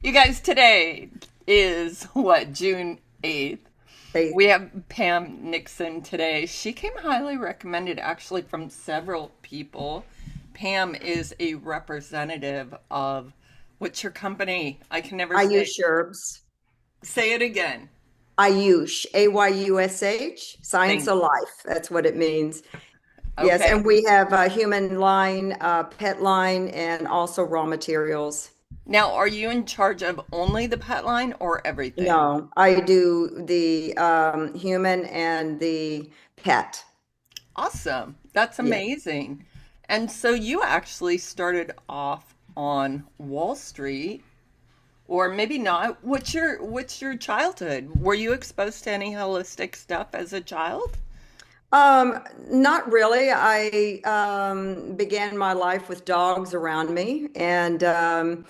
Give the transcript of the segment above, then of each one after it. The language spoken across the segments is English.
You guys, today is what, June 8th. They, We have Pam Nixon today. She came highly recommended actually from several people. Pam is a representative of what's your company? I can never say. Ayush Herbs. Say it again. Ayush, Ayush, Science Thank. of Life. That's what it means. Yes, Okay. and we have a human line, pet line, and also raw materials. Now, are you in charge of only the pet line or everything? No, I do the human and the pet. Awesome. That's Yeah. amazing. And so you actually started off on Wall Street. Or maybe not. What's your childhood? Were you exposed to any holistic stuff as a child? Not really. I began my life with dogs around me, and I've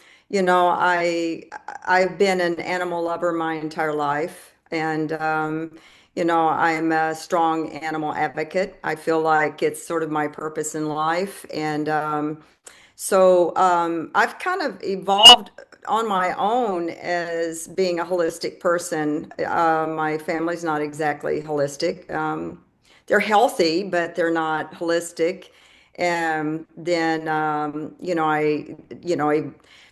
been an animal lover my entire life, and I'm a strong animal advocate. I feel like it's sort of my purpose in life, and I've kind of evolved on my own as being a holistic person. My family's not exactly holistic. They're healthy, but they're not holistic. And then,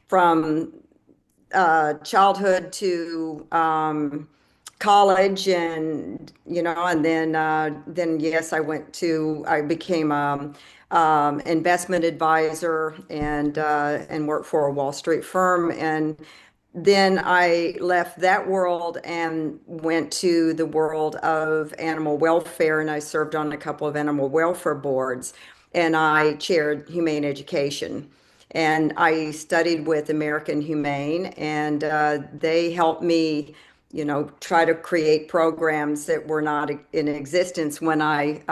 from childhood to college, and then yes, I became investment advisor and worked for a Wall Street firm, and then I left that world and went to the world of animal welfare, and I served on a couple of animal welfare boards, and I chaired humane education. And I studied with American Humane, and they helped me, try to create programs that were not in existence when I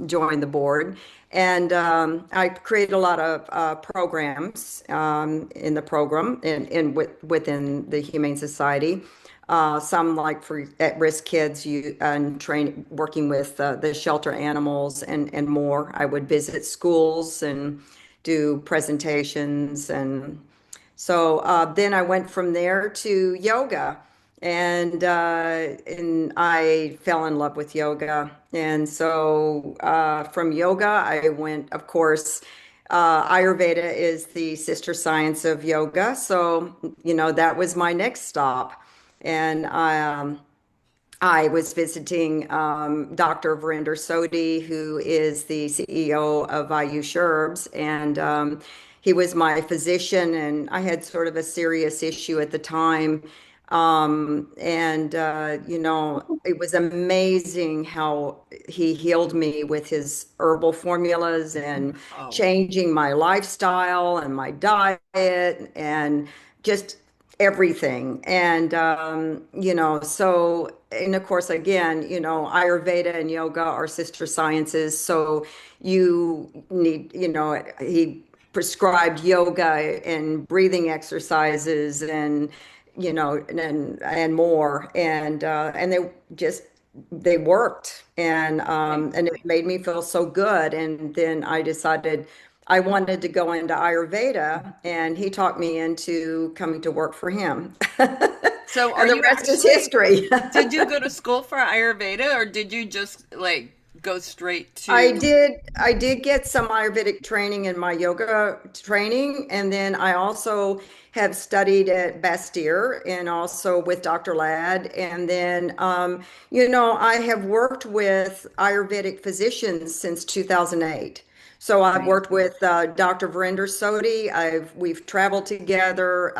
joined the board. And I created a lot of programs in the program and within the Humane Society. Some like for at-risk kids, and train working with the shelter animals and more. I would visit schools and do presentations, and so then I went from there to yoga, and I fell in love with yoga. And so from yoga, I went, of course, Ayurveda is the sister science of yoga. So, that was my next stop. And I was visiting Dr. Verinder Sodhi, who is the CEO of Ayush Herbs, and he was my physician, and I had sort of a serious issue at the time. It was amazing how he healed me with his herbal formulas and Oh, changing my lifestyle and my diet and just everything. And of course, again, Ayurveda and yoga are sister sciences. So you need, he prescribed yoga and breathing exercises and, and more. And they worked, and it made me feel so good. And then I decided I wanted to go into Ayurveda, and he talked me into coming to work for him. so are And the you rest is actually, history. did you go to school for Ayurveda or did you just like go straight I to, did I did get some Ayurvedic training in my yoga training, and then I also have studied at Bastyr and also with Dr. Ladd. And then I have worked with Ayurvedic physicians since 2008. So I've worked amazing. with Dr. Verinder Sodhi. We've traveled together.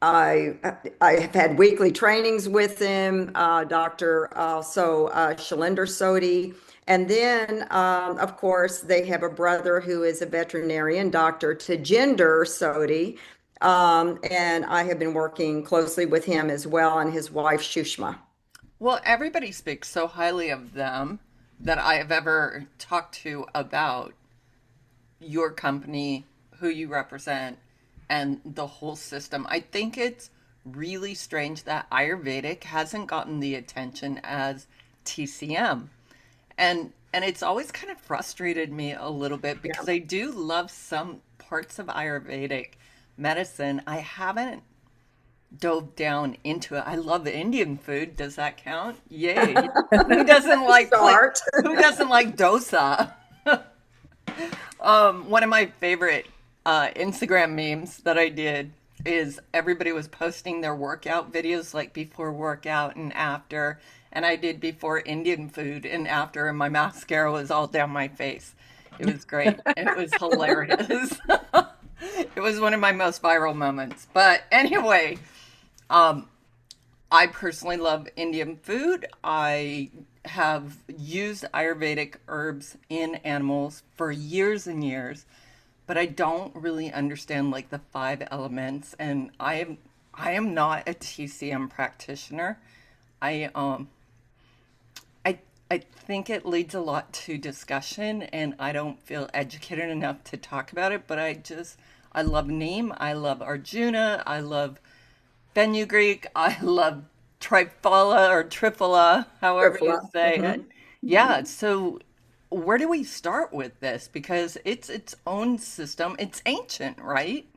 I I have had weekly trainings with him, Dr. Also Shalinder Sodhi. And then, of course, they have a brother who is a veterinarian, Dr. Tajinder Sodhi. And I have been working closely with him as well, and his wife, Shushma. Well, everybody speaks so highly of them that I have ever talked to about your company, who you represent, and the whole system. I think it's really strange that Ayurvedic hasn't gotten the attention as TCM. And it's always kind of frustrated me a little bit Yeah. because I do love some parts of Ayurvedic medicine. I haven't dove down into it. I love Indian food. Does that count? Yay. Who doesn't like Start. who doesn't like dosa? One of my favorite Instagram memes that I did is everybody was posting their workout videos, like before workout and after. And I did before Indian food and after, and my mascara was all down my face. It was great. It was hilarious. It was one of my most viral moments. But anyway, um, I personally love Indian food. I have used Ayurvedic herbs in animals for years and years, but I don't really understand like the five elements. And I am not a TCM practitioner. I um I I think it leads a lot to discussion, and I don't feel educated enough to talk about it. But I love Neem. I love Arjuna. I love fenugreek. I love Triphala or Triphala, however you Triphala. say it. Yeah, so where do we start with this? Because it's its own system. It's ancient, right?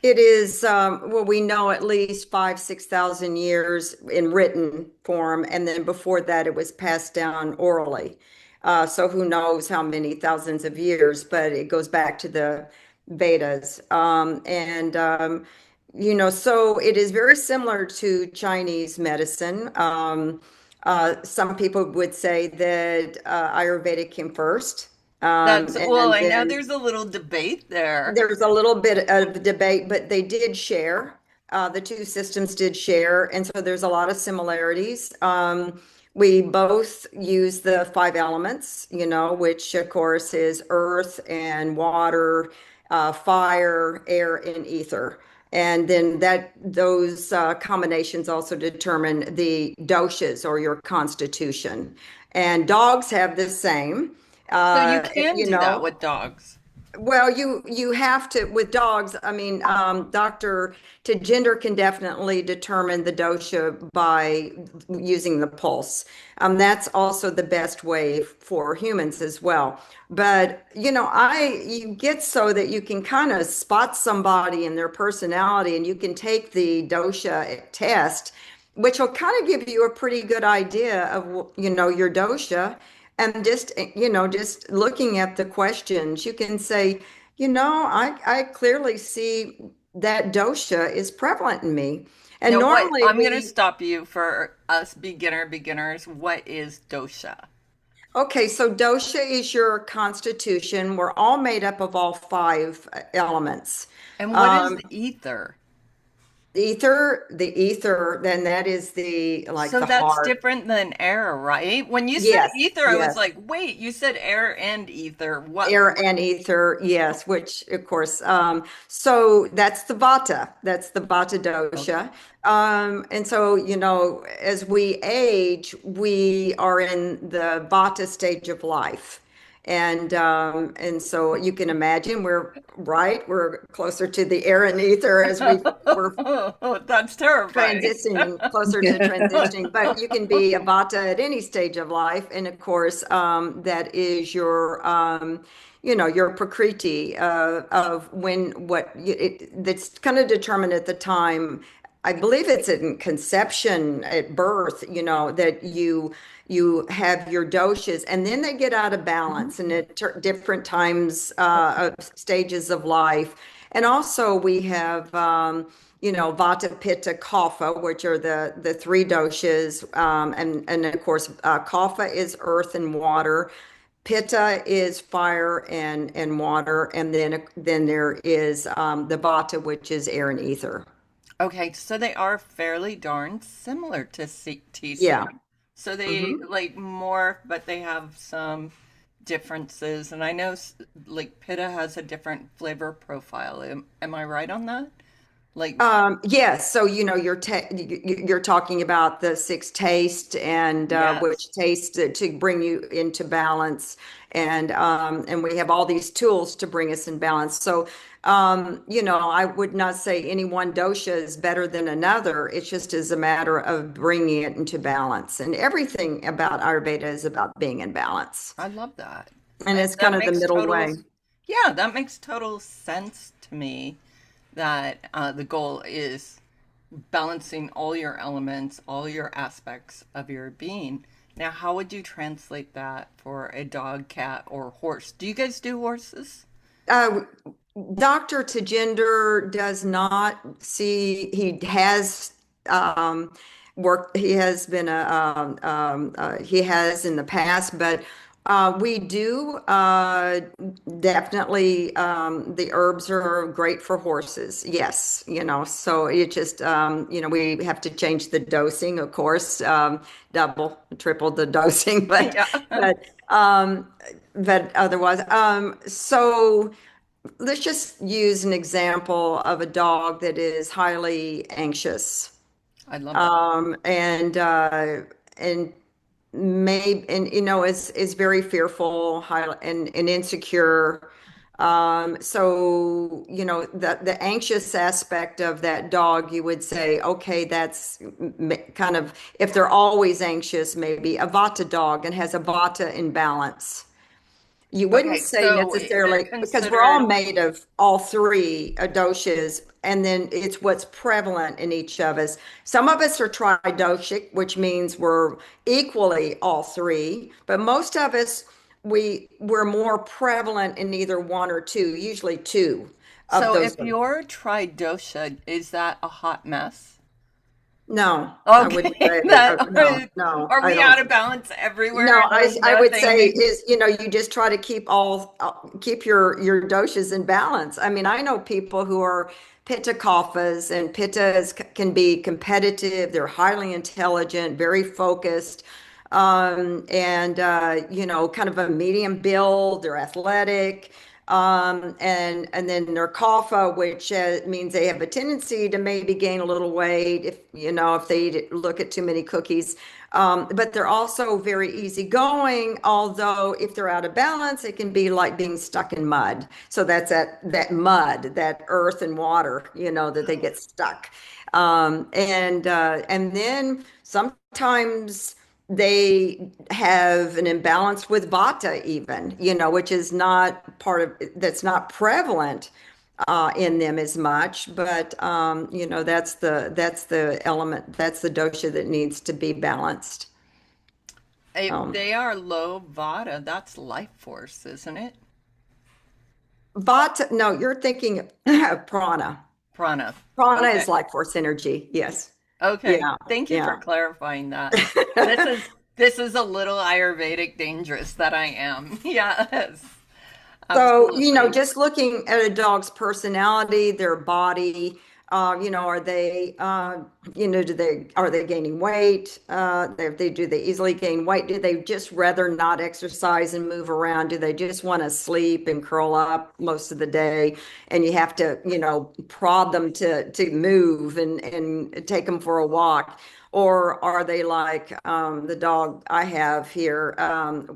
It is, well, we know at least 6,000 years in written form, and then before that, it was passed down orally. So who knows how many thousands of years, but it goes back to the Vedas. So it is very similar to Chinese medicine. Some people would say that Ayurveda came first, Well, and I know then there's a little debate there. there's a little bit of debate, but they did share. The two systems did share, and so there's a lot of similarities. We both use the five elements, which of course is earth and water, fire, air, and ether. And then those combinations also determine the doshas or your constitution. And dogs have the same. So you Uh, can you do that know, with dogs. well, you have to with dogs. I mean, Dr. Tejinder can definitely determine the dosha by using the pulse. That's also the best way for humans as well. But you get so that you can kind of spot somebody and their personality, and you can take the dosha test, which will kind of give you a pretty good idea of your dosha. And just looking at the questions, you can say, I clearly see that dosha is prevalent in me. And Now, what normally I'm going to stop you for us beginners. What is dosha? okay, so dosha is your constitution. We're all made up of all five elements. And what is Um, the ether? the ether, then that is like So the that's heart. different than air, right? When you said Yes, ether, I was yes. like, wait, you said air and ether. What? Air and ether, yes, which of course, so that's the vata, that's the vata Okay. dosha. And so, as we age, we are in the vata stage of life. And so you can imagine we're closer to the air and ether as we're Oh, that's terrifying. transitioning closer to transitioning, but you can be a vata at any stage of life. And of course, that is your prakriti of that's kind of determined at the time. I believe it's in conception at birth, that you have your doshas, and then they get out of balance and at different times of stages of life. And also we have Vata, Pitta, Kapha, which are the three doshas, and of course, Kapha is earth and water, Pitta is fire and water, and then there is the Vata, which is air and ether. Okay, so they are fairly darn similar to Yeah. TCM. So they hmm like morph, but they have some differences. And I know like Pitta has a different flavor profile. Am I right on that? Like, Yes, so you're talking about the six taste and yes. which taste to bring you into balance, and we have all these tools to bring us in balance. So I would not say any one dosha is better than another. It's just as a matter of bringing it into balance, and everything about Ayurveda is about being in balance, I love that. and it's kind That of the makes middle way. yeah, that makes total sense to me. that the goal is balancing all your elements, all your aspects of your being. Now, how would you translate that for a dog, cat, or horse? Do you guys do horses? Uh, Dr. Tajender does not see, he has worked, he has been he has in the past, but we do definitely, the herbs are great for horses. Yes, so it just, we have to change the dosing, of course, double, triple the dosing, Yeah. but, um, but otherwise, so. Let's just use an example of a dog that is highly anxious, I love that. and is very fearful, high and insecure. So the anxious aspect of that dog, you would say, okay, that's kind of, if they're always anxious, maybe a Vata dog and has a Vata imbalance. You wouldn't Okay, say so they're necessarily, because we're all considered. made of all three doshas, and then it's what's prevalent in each of us. Some of us are tridoshic, which means we're equally all three, but most of us, we're more prevalent in either one or two, usually two of So those. if you're tridosha, is that a hot mess? No, I wouldn't Okay, say that. that No, no, are I we don't. out of balance everywhere No, and there's I would say nothing? is, you just try to keep your doshas in balance. I mean, I know people who are pitta kaphas, and can be competitive. They're highly intelligent, very focused, and kind of a medium build. They're athletic. And then they're kapha, which means they have a tendency to maybe gain a little weight if they look at too many cookies. But they're also very easygoing, although if they're out of balance, it can be like being stuck in mud. So that's that mud, that earth and water, that they get stuck. And then sometimes they have an imbalance with vata even, which is not that's not prevalent in them as much, but that's the element, that's the dosha that needs to be balanced. If Um, they are low vata, that's life force, isn't it? Vata, no, you're thinking of prana. Prana. Prana Okay. is like force energy. Yes. Okay. Yeah. Thank you for Yeah. clarifying that. This is a little Ayurvedic dangerous that I am. Yes. So, Absolutely. just looking at a dog's personality, their body, are they, are they gaining weight? Do they easily gain weight? Do they just rather not exercise and move around? Do they just want to sleep and curl up most of the day? And you have to, prod them to move and take them for a walk. Or are they like the dog I have here,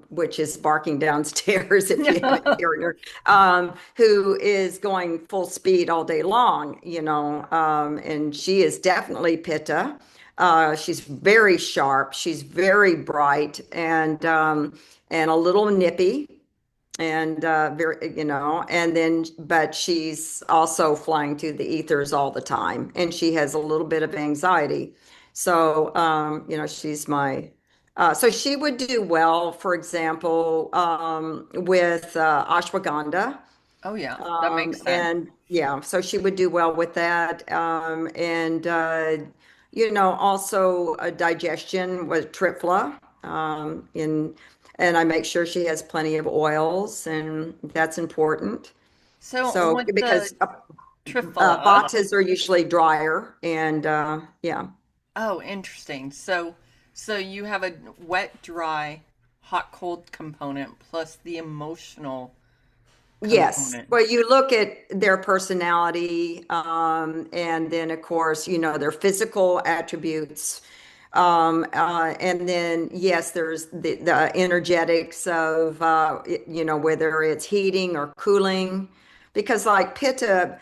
which is barking downstairs if you haven't heard her, who is going full speed all day long, and she is definitely pitta. She's very sharp, she's very bright, and a little nippy, and very, and then, but she's also flying through the ethers all the time, and she has a little bit of anxiety. So, she's so she would do well, for example, with ashwagandha. Oh yeah, that makes sense. And yeah, so she would do well with that. And, also a digestion with Triphala. And I make sure she has plenty of oils, and that's important. So So, with the because Triphala, vatas are usually drier, and yeah. oh, interesting. So you have a wet, dry, hot, cold component plus the emotional Yes. component. Well, you look at their personality, and then, of course, their physical attributes. And then, yes, there's the energetics of, whether it's heating or cooling. Because, like pittas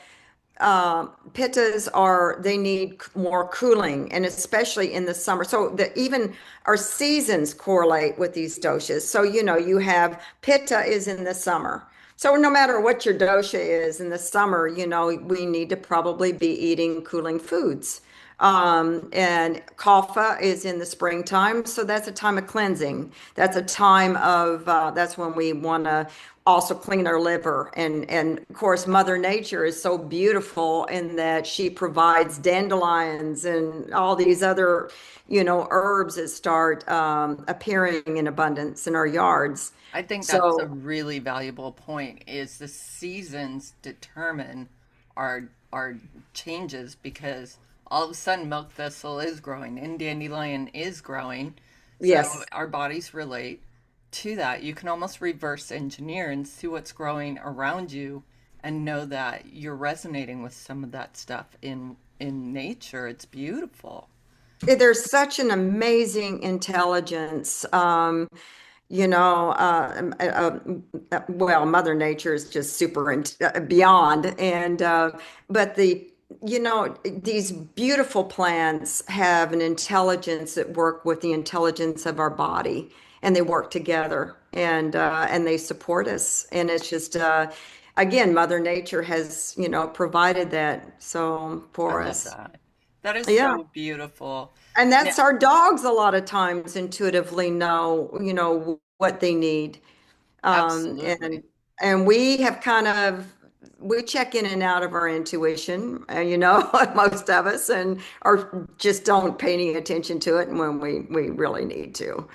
they need more cooling, and especially in the summer. So even our seasons correlate with these doshas. So, you have pitta is in the summer. So no matter what your dosha is in the summer, we need to probably be eating cooling foods. And kapha is in the springtime, so that's a time of cleansing. That's a time of that's when we want to also clean our liver. And of course, Mother Nature is so beautiful in that she provides dandelions and all these other, herbs that start appearing in abundance in our yards. I think that's a So really valuable point is the seasons determine our changes because all of a sudden milk thistle is growing and dandelion is growing. So yes. our bodies relate to that. You can almost reverse engineer and see what's growing around you and know that you're resonating with some of that stuff in nature. It's beautiful. There's such an amazing intelligence. Well, Mother Nature is just super beyond. But these beautiful plants have an intelligence that work with the intelligence of our body, and they work together, and they support us. And it's just, again, Mother Nature has, provided that so I for love us. that. That is Yeah. so beautiful. And Now, that's our dogs a lot of times intuitively know, what they need. Um, absolutely. and and we have kind of we check in and out of our intuition, most of us, and or just don't pay any attention to it when we really need to.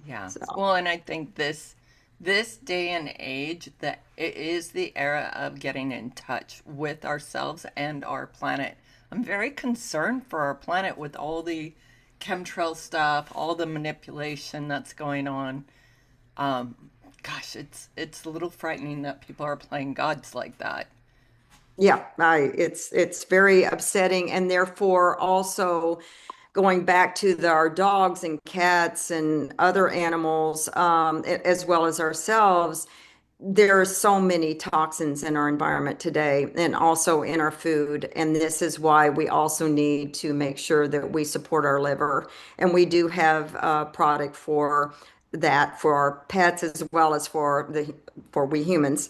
Yeah. So Well, and I think this day and age that it is the era of getting in touch with ourselves and our planet. I'm very concerned for our planet with all the chemtrail stuff, all the manipulation that's going on. Um, Gosh, it's a little frightening that people are playing gods like that. yeah, it's very upsetting, and therefore also going back to our dogs and cats and other animals, as well as ourselves. There are so many toxins in our environment today and also in our food. And this is why we also need to make sure that we support our liver. And we do have a product for that for our pets as well as for we humans.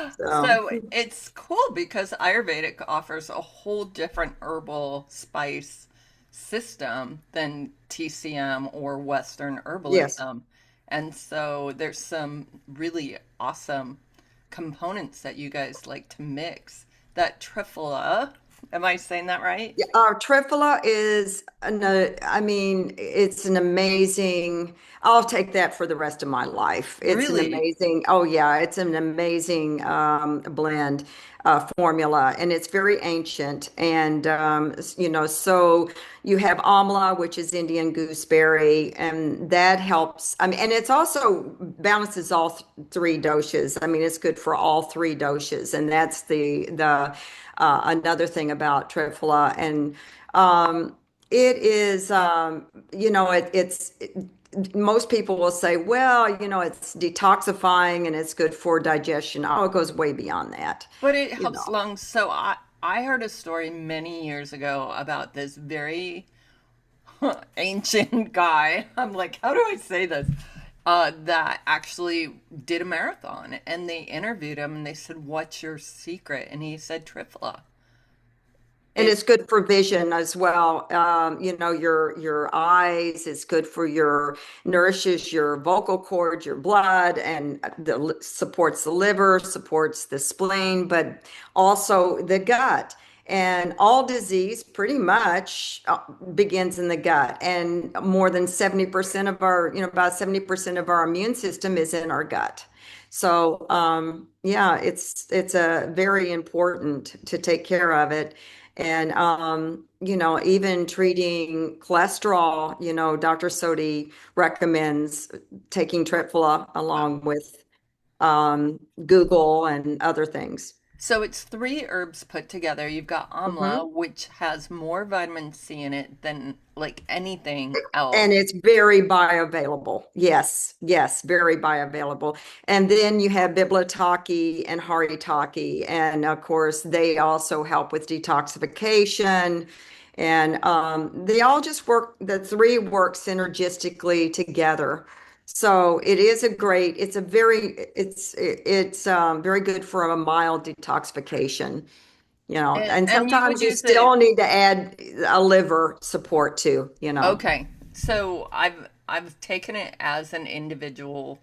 So, So it's cool because Ayurvedic offers a whole different herbal spice system than TCM or Western yes. herbalism. And so there's some really awesome components that you guys like to mix. That Triphala, am I saying that right? Yeah, our Triphala is I mean, it's an amazing, I'll take that for the rest of my life. It's an Really? amazing, oh yeah, it's an amazing blend formula, and it's very ancient. And so you have amla, which is Indian gooseberry, and that helps. I mean, and it's also balances all th three doshas. I mean, it's good for all three doshas, and that's the another thing about Triphala. And it is, most people will say, well, it's detoxifying and it's good for digestion. Oh, it goes way beyond that, But it you helps know. lungs. So I heard a story many years ago about this very ancient guy. I'm like, how do I say this? That actually did a marathon, and they interviewed him, and they said, "What's your secret?" And he said, "Triphala." And It it's good for vision as well. Your eyes. It's good for your nourishes your vocal cords, your blood, and supports the liver, supports the spleen, but also the gut. And all disease pretty much begins in the gut. And more than 70% of our, about 70% of our immune system is in our gut. So, yeah, it's a very important to take care of it. And even treating cholesterol, Dr. Sodi recommends taking Triphala wow. along with Google and other things. So it's three herbs put together. You've got Mhm. amla, which has more vitamin C in it than like anything else. And it's very bioavailable. Yes, yes, very bioavailable. And then you have Bibliotaki and Haritaki. And of course, they also help with detoxification. And they all just work, the three work synergistically together. So it is a great, it's a very, it's very good for a mild detoxification, and And you would sometimes you use it. still need to add a liver support too. Okay. So I've taken it as an individual.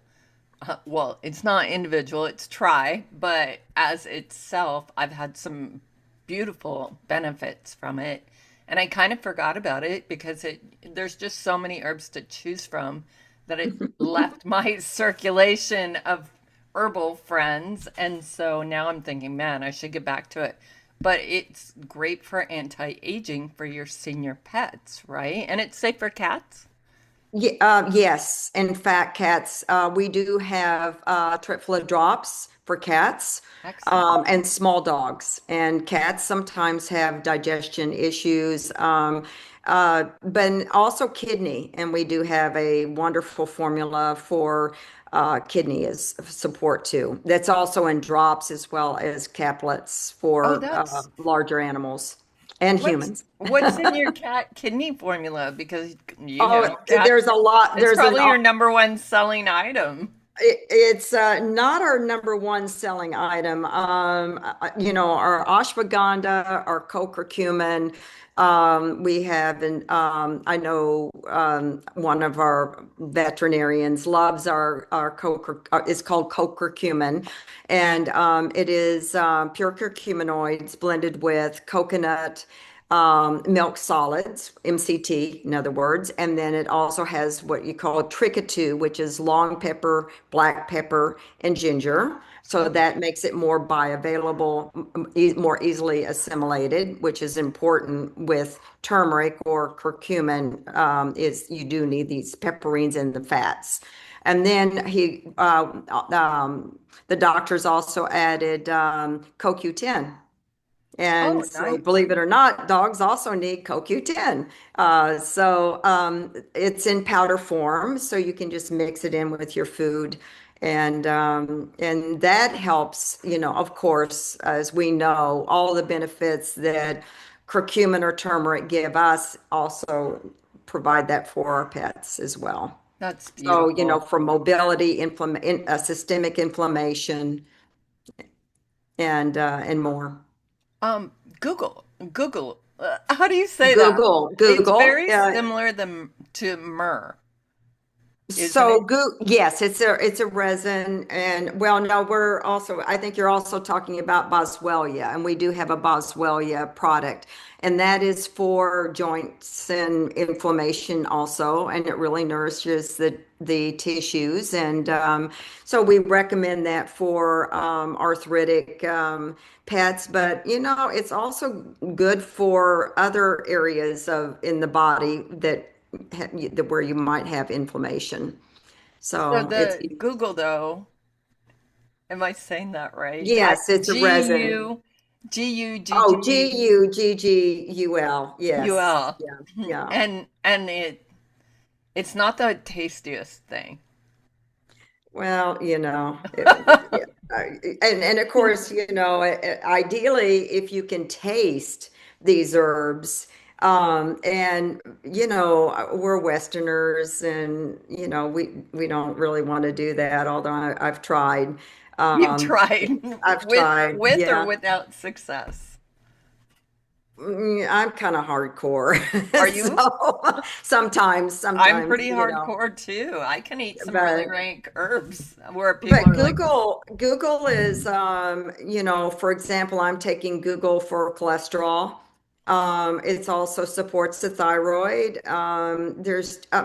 Well, it's not individual, it's try, but as itself, I've had some beautiful benefits from it. And I kind of forgot about it because there's just so many herbs to choose from that it left my circulation of herbal friends. And so now I'm thinking, man, I should get back to it. But it's great for anti-aging for your senior pets, right? And it's safe for cats. Yeah, yes. In fact, cats, we do have Triphala drops for cats, Excellent. and small dogs. And cats sometimes have digestion issues, but also kidney. And we do have a wonderful formula for kidney as support too. That's also in drops as well as caplets Oh, for that's larger animals and humans. what's in your cat kidney formula? Because Oh, cat, there's a lot. it's probably your number one selling item. It's not our number one selling item. Our ashwagandha, our co-curcumin. We have, and I know one of our veterinarians loves our co. It's called co-curcumin, and it is pure curcuminoids blended with coconut milk solids, MCT, in other words, and then it also has what you call trickatu, which is long pepper, black pepper, and ginger. So that makes it more bioavailable, more easily assimilated, which is important with turmeric or curcumin. Is you do need these pepperines and the fats. And then the doctors also added CoQ10. And Oh, so, nice. believe it or not, dogs also need CoQ10. It's in powder form, so you can just mix it in with your food, and that helps. Of course, as we know, all the benefits that curcumin or turmeric give us also provide that for our pets as well. That's So, beautiful. for mobility, systemic inflammation, and more. Um, Google. How do you say that? It's Google. very similar to myrrh, isn't So it? goo yes, it's a resin, and well, no, we're also, I think you're also talking about Boswellia, and we do have a Boswellia product, and that is for joints and inflammation also, and it really nourishes the tissues, and so we recommend that for arthritic pets, but it's also good for other areas of in the body where you might have inflammation. So So it's the Google though, am I saying that right? Has yes, it's a resin. Oh, Guggul. Yes. Gul, Yeah. Yeah. and it's not the tastiest thing. Well, yeah. And of course, ideally, if you can taste these herbs, and we're Westerners, and we don't really want to do that. Although I've tried, You've um, tried I've tried. with or Yeah. without success. I'm kind of hardcore. Are you? So I'm sometimes, pretty hardcore too. I can eat some really but rank herbs where people but are like, Google is for example, I'm taking Google for cholesterol. It's also supports the thyroid. I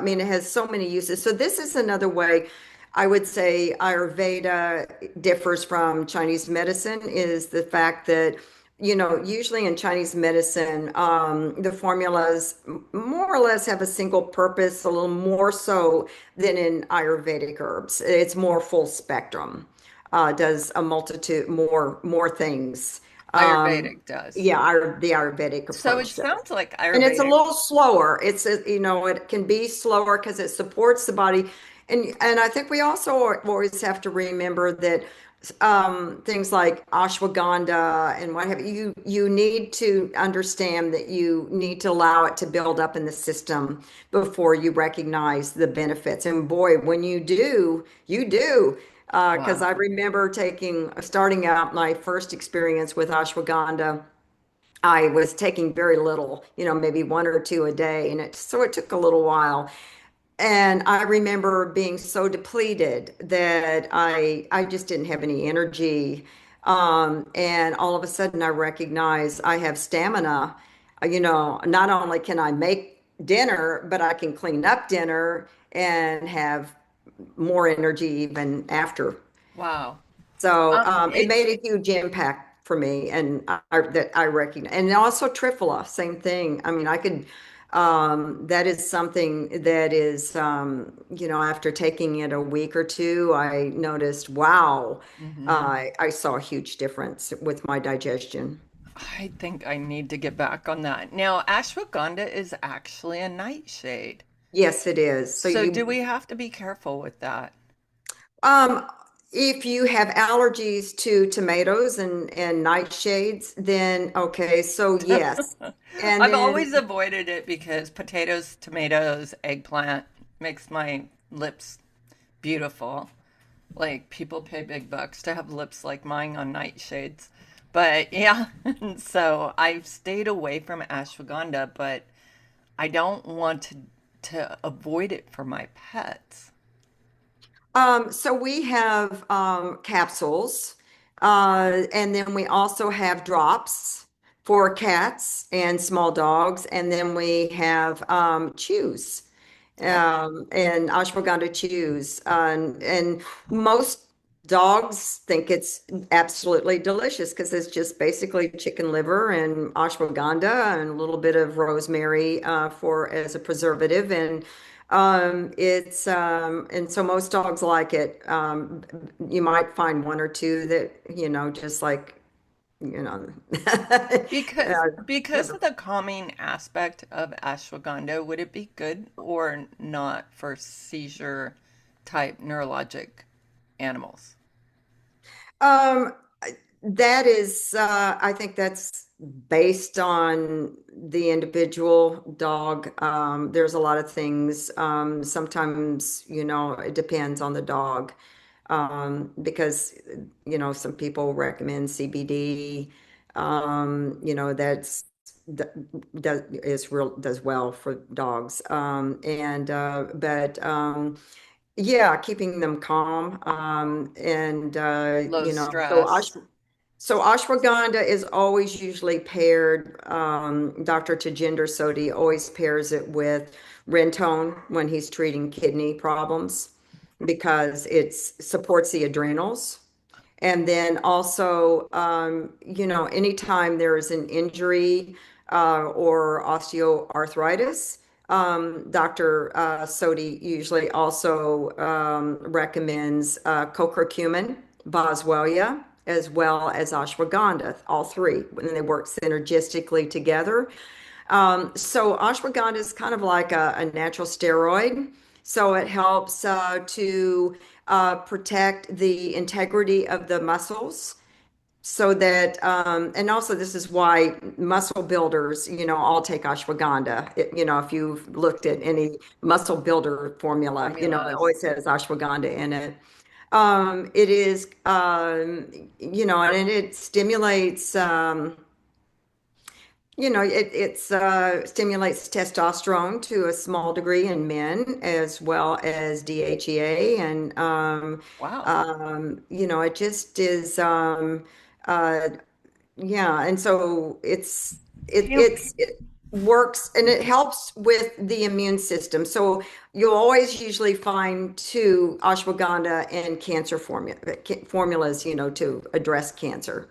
mean, it has so many uses. So this is another way I would say Ayurveda differs from Chinese medicine is the fact that, usually in Chinese medicine, the formulas more or less have a single purpose, a little more so than in Ayurvedic herbs. It's more full spectrum, does a multitude more things. Um, Ayurvedic does. yeah, the Ayurvedic So it approach does. sounds like And it's a Ayurvedic. little slower. It can be slower because it supports the body. And I think we also always have to remember that things like ashwagandha and what have you, you need to understand that you need to allow it to build up in the system before you recognize the benefits. And boy, when you do, you do. Because Wow. I remember starting out my first experience with ashwagandha. I was taking very little, maybe one or two a day, and it took a little while. And I remember being so depleted that I just didn't have any energy. And all of a sudden I recognize I have stamina. Not only can I make dinner, but I can clean up dinner and have more energy even after. Wow. So it It's made a huge impact for me, and that I recognize. And also Triphala, same thing. I mean, I could. That is something that is, after taking it a week or two, I noticed, wow, mhm. I saw a huge difference with my digestion. I think I need to get back on that. Now, ashwagandha is actually a nightshade. Yes, it is. So So do we have to be careful with that? um, if you have allergies to tomatoes and nightshades, then okay, so yes. And I've always then avoided it because potatoes, tomatoes, eggplant makes my lips beautiful. Like people pay big bucks to have lips like mine on nightshades. But yeah, so I've stayed away from ashwagandha, but I don't want to avoid it for my pets. So we have capsules, and then we also have drops for cats and small dogs, and then we have chews, Oh, and ashwagandha chews, and most dogs think it's absolutely delicious because it's just basically chicken liver and ashwagandha and a little bit of rosemary for as a preservative, and and so most dogs like it. You might find one or two that, just like, you know, because of the calming aspect of ashwagandha, would it be good or not for seizure type neurologic animals? um, that is, I think that's based on the individual dog. There's a lot of things. Sometimes, it depends on the dog. Because, some people recommend CBD, that does well for dogs. Yeah, keeping them calm. Low So stress. ashwagandha is always usually paired. Dr. Tajinder Sodhi always pairs it with RenTone when he's treating kidney problems because it supports the adrenals. And then also, anytime there is an injury or osteoarthritis, Dr. Sodi usually also recommends co-curcumin, boswellia, as well as ashwagandha, all three, and they work synergistically together. So ashwagandha is kind of like a natural steroid. So it helps to protect the integrity of the muscles so that, and also this is why muscle builders, all take ashwagandha. If you've looked at any muscle builder formula, it Formulas. always has ashwagandha in it. It is, and it stimulates, stimulates testosterone to a small degree in men as well as DHEA. And, Wow. it just is, uh, yeah. And so You it works and it helps with the immune system. So you'll always usually find two ashwagandha and cancer formulas, to address cancer.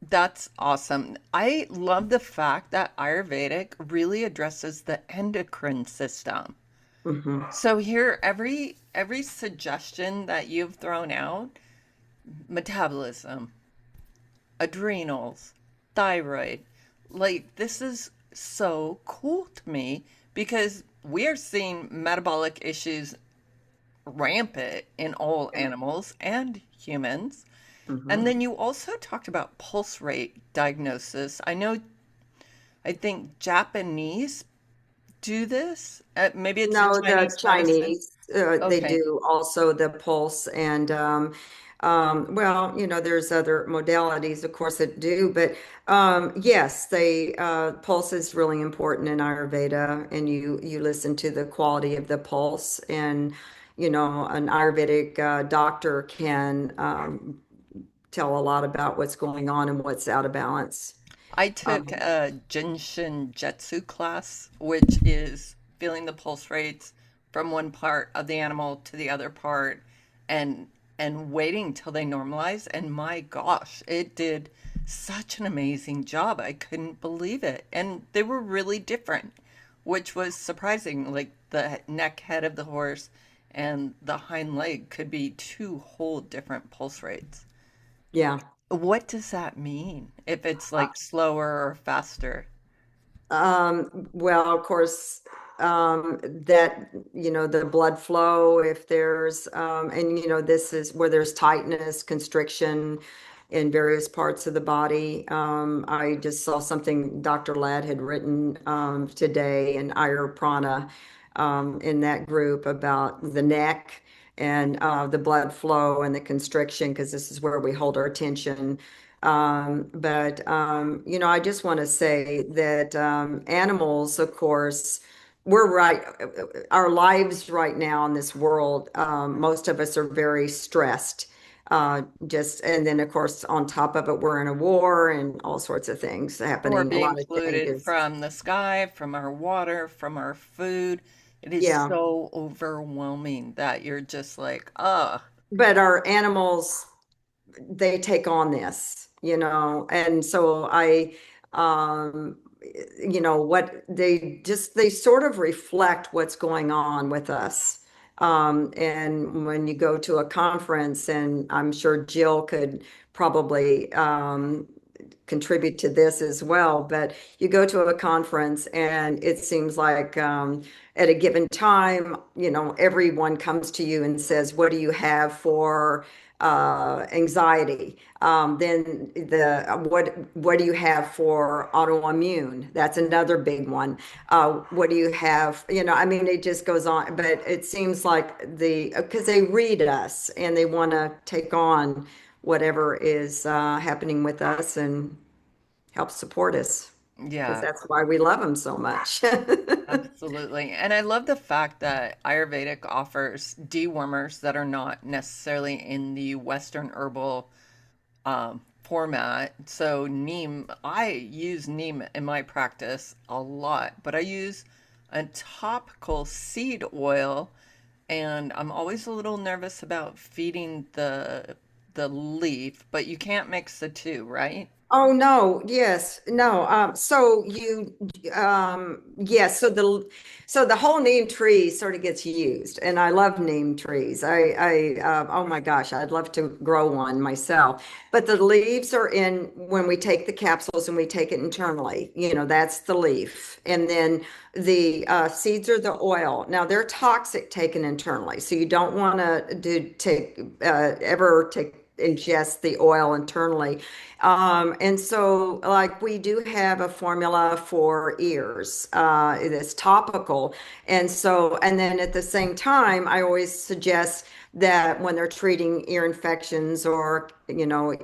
That's awesome. I love the fact that Ayurvedic really addresses the endocrine system. Hmm. So here every suggestion that you've thrown out, metabolism, adrenals, thyroid, like this is so cool to me because we are seeing metabolic issues rampant in all Yeah. animals and humans. And Hmm. then you also talked about pulse rate diagnosis. I think Japanese do this. Maybe it's a No, the Chinese medicine. Chinese, they Okay. do also the pulse and well, there's other modalities, of course, that do, but yes, they pulse is really important in Ayurveda, and you listen to the quality of the pulse, and an Ayurvedic doctor can tell a lot about what's going on and what's out of balance. I took Um, a Jinshin Jetsu class, which is feeling the pulse rates from one part of the animal to the other part and waiting till they normalize. And my gosh, it did such an amazing job. I couldn't believe it. And they were really different, which was surprising. Like the neck head of the horse and the hind leg could be two whole different pulse rates. yeah. What does that mean if it's like slower or faster? Well, of course, that, the blood flow, if there's, and this is where there's tightness, constriction in various parts of the body. I just saw something Dr. Ladd had written today in Ayurprana in that group about the neck and the blood flow and the constriction, because this is where we hold our attention. But I just want to say that animals, of course, we're right. Our lives right now in this world, most of us are very stressed. And then, of course, on top of it, we're in a war and all sorts of things We're happening. A being lot of polluted changes. from the sky, from our water, from our food. It is Yeah. so overwhelming that you're just like, ugh. But our animals, they take on this, and so um, what they sort of reflect what's going on with us. And when you go to a conference, and I'm sure Jill could probably contribute to this as well. But you go to a conference, and it seems like at a given time, everyone comes to you and says, "What do you have for anxiety?" Then what do you have for autoimmune? That's another big one. What do you have? I mean, it just goes on. But it seems like because they read us and they want to take on whatever is happening with us and help support us, because Yeah, that's why we love them so much. absolutely. And I love the fact that Ayurvedic offers dewormers that are not necessarily in the Western herbal format. So Neem, I use Neem in my practice a lot, but I use a topical seed oil, and I'm always a little nervous about feeding the leaf, but you can't mix the two, right? Oh no, yes, no. Yes, so the whole neem tree sort of gets used, and I love neem trees. Oh my gosh, I'd love to grow one myself. But the leaves are in when we take the capsules and we take it internally. That's the leaf, and then the seeds are the oil. Now they're toxic taken internally, so you don't want to ever take ingest the oil internally. And so, like, we do have a formula for ears. It is topical. And then at the same time, I always suggest that when they're treating ear infections or,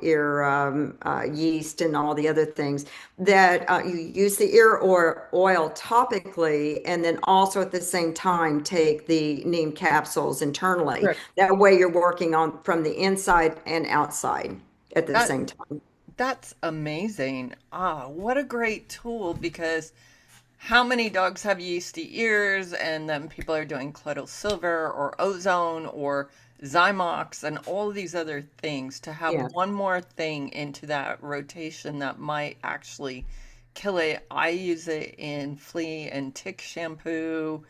ear yeast and all the other things, that you use the ear or oil topically, and then also at the same time take the neem capsules internally. Correct. That way, you're working on from the inside and outside at the That same time. that's amazing. Ah, what a great tool because how many dogs have yeasty ears and then people are doing colloidal silver or ozone or Zymox and all these other things to have Yeah, one more thing into that rotation that might actually kill it. I use it in flea and tick shampoo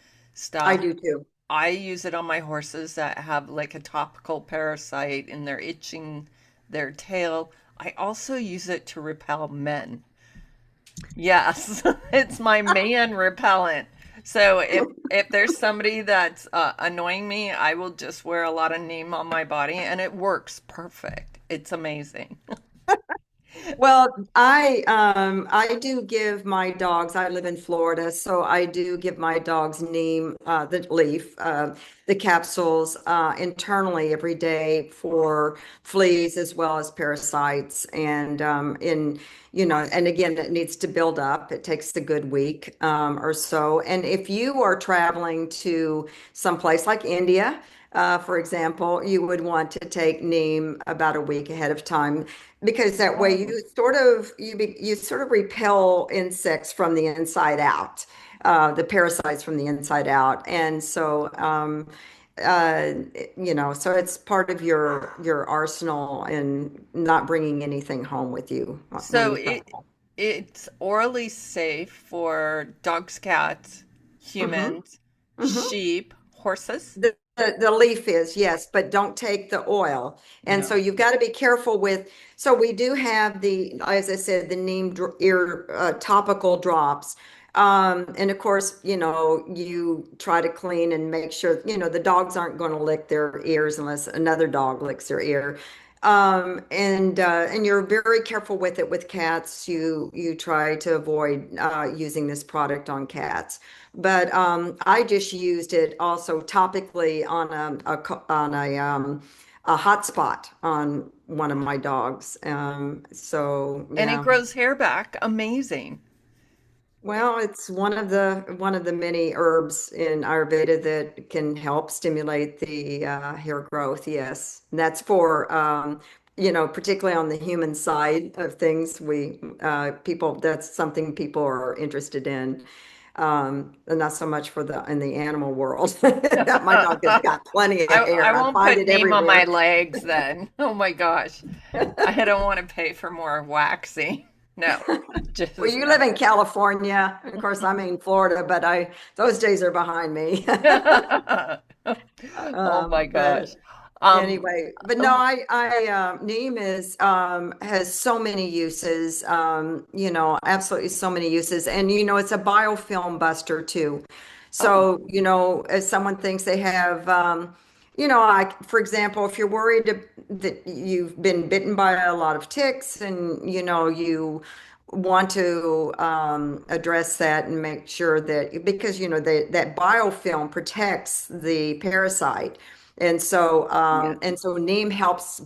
I stuff. do too. I use it on my horses that have like a topical parasite and they're itching their tail. I also use it to repel men. Yes, it's my man repellent. So if there's somebody that's annoying me, I will just wear a lot of neem on my body, and it works perfect. It's amazing. Well, I do give my dogs, I live in Florida, so I do give my dogs neem, the leaf, the capsules internally every day for fleas as well as parasites. And and again, it needs to build up. It takes a good week or so. And if you are traveling to some place like India, for example, you would want to take neem about a week ahead of time because that way Oh. you sort of repel insects from the inside out, the parasites from the inside out, and so uh, so it's part of your arsenal and not bringing anything home with you when So you travel. it's orally safe for dogs, cats, Hmm. humans, Hmm. sheep, horses? The leaf is, yes, but don't take the oil. And so No. you've got to be careful with, so we do have as I said, the neem ear topical drops. And of course, you try to clean and make sure, the dogs aren't going to lick their ears unless another dog licks their ear. And you're very careful with it with cats. You try to avoid using this product on cats. But I just used it also topically on a hot spot on one of my dogs. So And it yeah. grows hair back. Amazing. Well, it's one of the many herbs in Ayurveda that can help stimulate the hair growth. Yes, and that's for particularly on the human side of things. We people that's something people are interested in, and not so much for the in the animal world. My dog has I got plenty of I hair. I won't find put it neem on my everywhere. legs then. Oh my gosh. I don't want to pay for more waxing. No, Well, just you no. live in California. Of course, I'm in Florida, but I those days are behind me. Oh my But gosh. Um, anyway, but no, oh, Neem is has so many uses. Absolutely so many uses, and it's a biofilm buster too. oh, So as someone thinks they have, like for example, if you're worried that you've been bitten by a lot of ticks, and you want to address that and make sure that because that biofilm protects the parasite. yeah. And so Neem helps,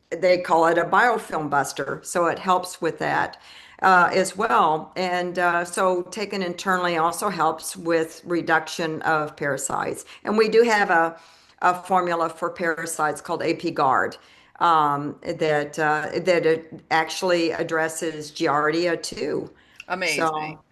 they call it a biofilm buster. So it helps with that as well. And so taken internally also helps with reduction of parasites. And we do have a formula for parasites called AP Guard that it actually addresses Giardia too. Amazing. So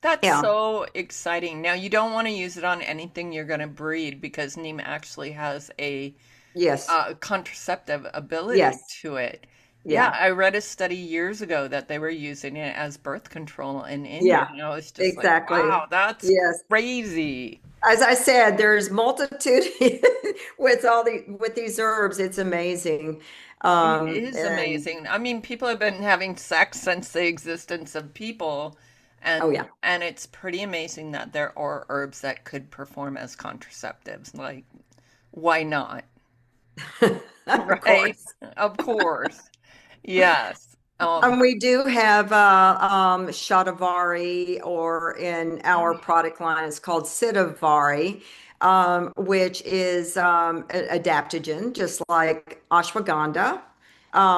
That's yeah, so exciting. Now, you don't want to use it on anything you're going to breed because neem actually has a yes, contraceptive ability yes, to it. Yeah, yeah, I read a study years ago that they were using it as birth control in India, yeah, and I was just like, exactly. wow, that's Yes. crazy. As I said, there's multitude with these herbs. It's amazing. It is And amazing. I mean, people have been having sex since the existence of people, oh and yeah, it's pretty amazing that there are herbs that could perform as contraceptives. Like, why not? of Right? course. Of course. Yes. And we do have Shatavari, or in our product line, it's called Sitavari, which is adaptogen, just like ashwagandha.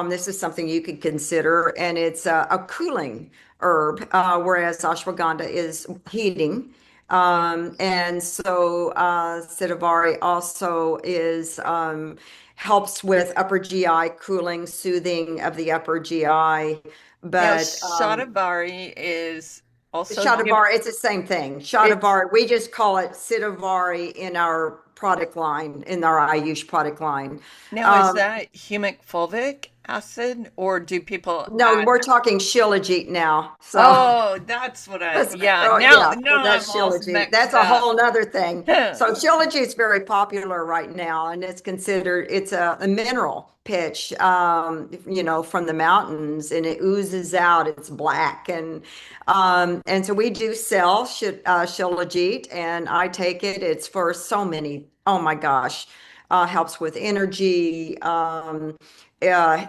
This is something you could consider, and it's a cooling herb, whereas ashwagandha is heating. And so Sitavari also is helps with upper GI cooling, soothing of the upper GI. Now, But shatavari is also Shatavari, it's the same thing. it's Shatavari, we just call it Sitavari in our product line, in our Ayush product line. now is Um, that humic fulvic? acid, or do people No, add? we're talking Shilajit now. So Oh, that's what I, yeah, oh, now, yeah, so now I'm that's all Shilajit. That's mixed a up. whole nother thing. So Shilajit is very popular right now, and it's considered it's a mineral pitch, from the mountains, and it oozes out. It's black, and so we do sell Shilajit, and I take it. It's for so many. Oh my gosh, helps with energy.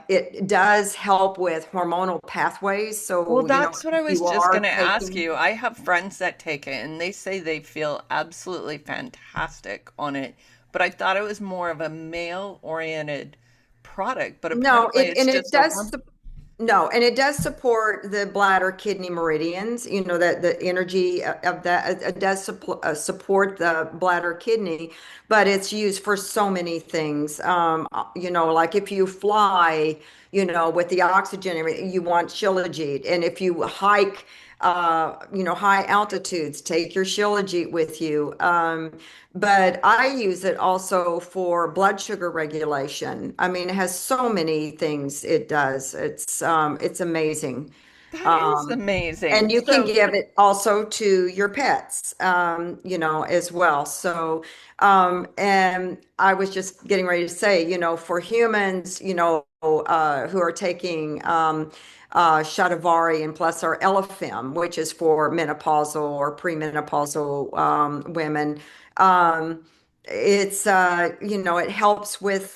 It does help with hormonal pathways. Well, So, that's what I if was you just going are to ask taking, you. I have friends that take it and they say they feel absolutely fantastic on it, but I thought it was more of a male-oriented product, but no, apparently it's it just a does. hormone. No, and it does support the bladder kidney meridians, that the energy of that it does support the bladder kidney, but it's used for so many things. Like if you fly, with the oxygen, you want Shilajit, and if you hike, high altitudes, take your Shilajit with you. But I use it also for blood sugar regulation. I mean, it has so many things it does. It's amazing. That is Um, and amazing. you can So, give it also to your pets, as well. So, and I was just getting ready to say, for humans, who are taking Shatavari and plus our Elefim, which is for menopausal or premenopausal women. Um, it helps with,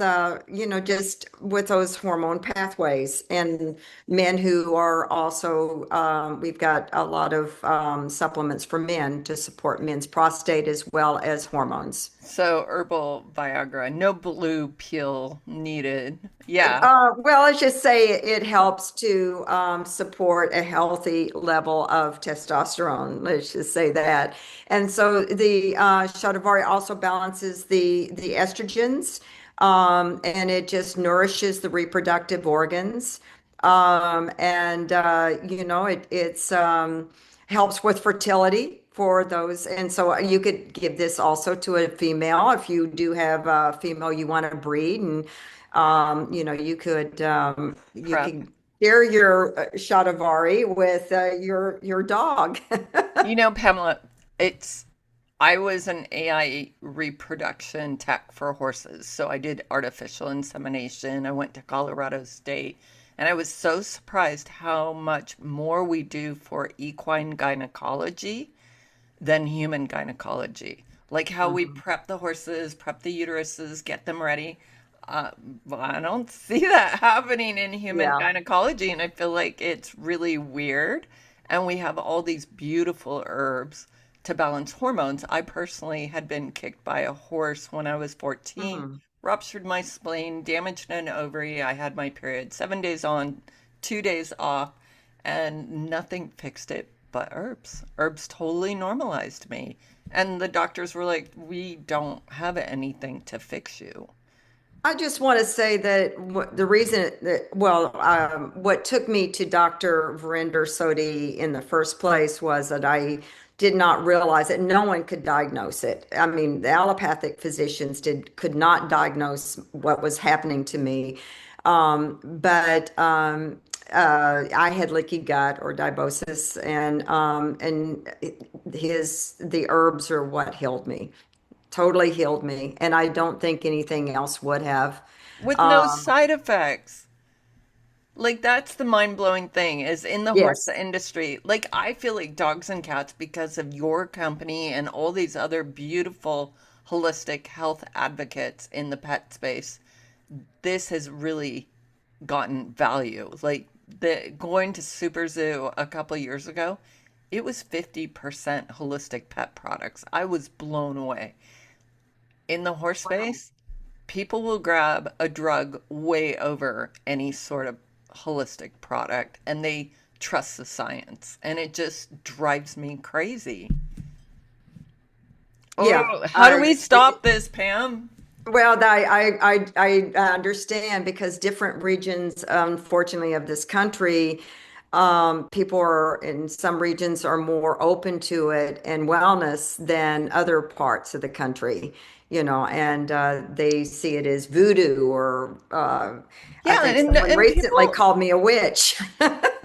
just with those hormone pathways. And men who are also, we've got a lot of supplements for men to support men's prostate as well as hormones. so herbal Viagra, no blue pill needed. Yeah. Well, let's just say it helps to support a healthy level of testosterone. Let's just say that. And so the Shatavari also balances the estrogens, and it just nourishes the reproductive organs. And it's helps with fertility for those. And so you could give this also to a female if you do have a female you want to breed, and you could Prep. share your Shatavari with your dog. Pamela, it's I was an AI reproduction tech for horses. So I did artificial insemination. I went to Colorado State, and I was so surprised how much more we do for equine gynecology than human gynecology. Like how we Mhm. prep the horses, prep the uteruses, get them ready. Uh, well, I don't see that happening in human Yeah. gynecology, and I feel like it's really weird. And we have all these beautiful herbs to balance hormones. I personally had been kicked by a horse when I was 14, Mm. ruptured my spleen, damaged an ovary. I had my period 7 days on, 2 days off, and nothing fixed it but herbs. Herbs totally normalized me. And the doctors were like, we don't have anything to fix you. I just want to say that the reason that, well, what took me to Dr. Verinder Sodi in the first place was that I did not realize that no one could diagnose it. I mean, the allopathic physicians could not diagnose what was happening to me. But I had leaky gut or dibosis, and the herbs are what healed me, totally healed me, and I don't think anything else would have. With no Um, side effects. Like that's the mind-blowing thing is in the horse yes. industry. Like I feel like dogs and cats because of your company and all these other beautiful holistic health advocates in the pet space. This has really gotten value. Like the going to Super Zoo a couple years ago, it was 50% holistic pet products. I was blown away. In the horse Wow. space, people will grab a drug way over any sort of holistic product and they trust the science and it just drives me crazy. Yeah. Oh, how do we stop this, Pam? Well, I understand because different regions, unfortunately, of this country, people are in some regions are more open to it and wellness than other parts of the country, and they see it as voodoo or I Yeah, think and someone and recently people. called me a witch.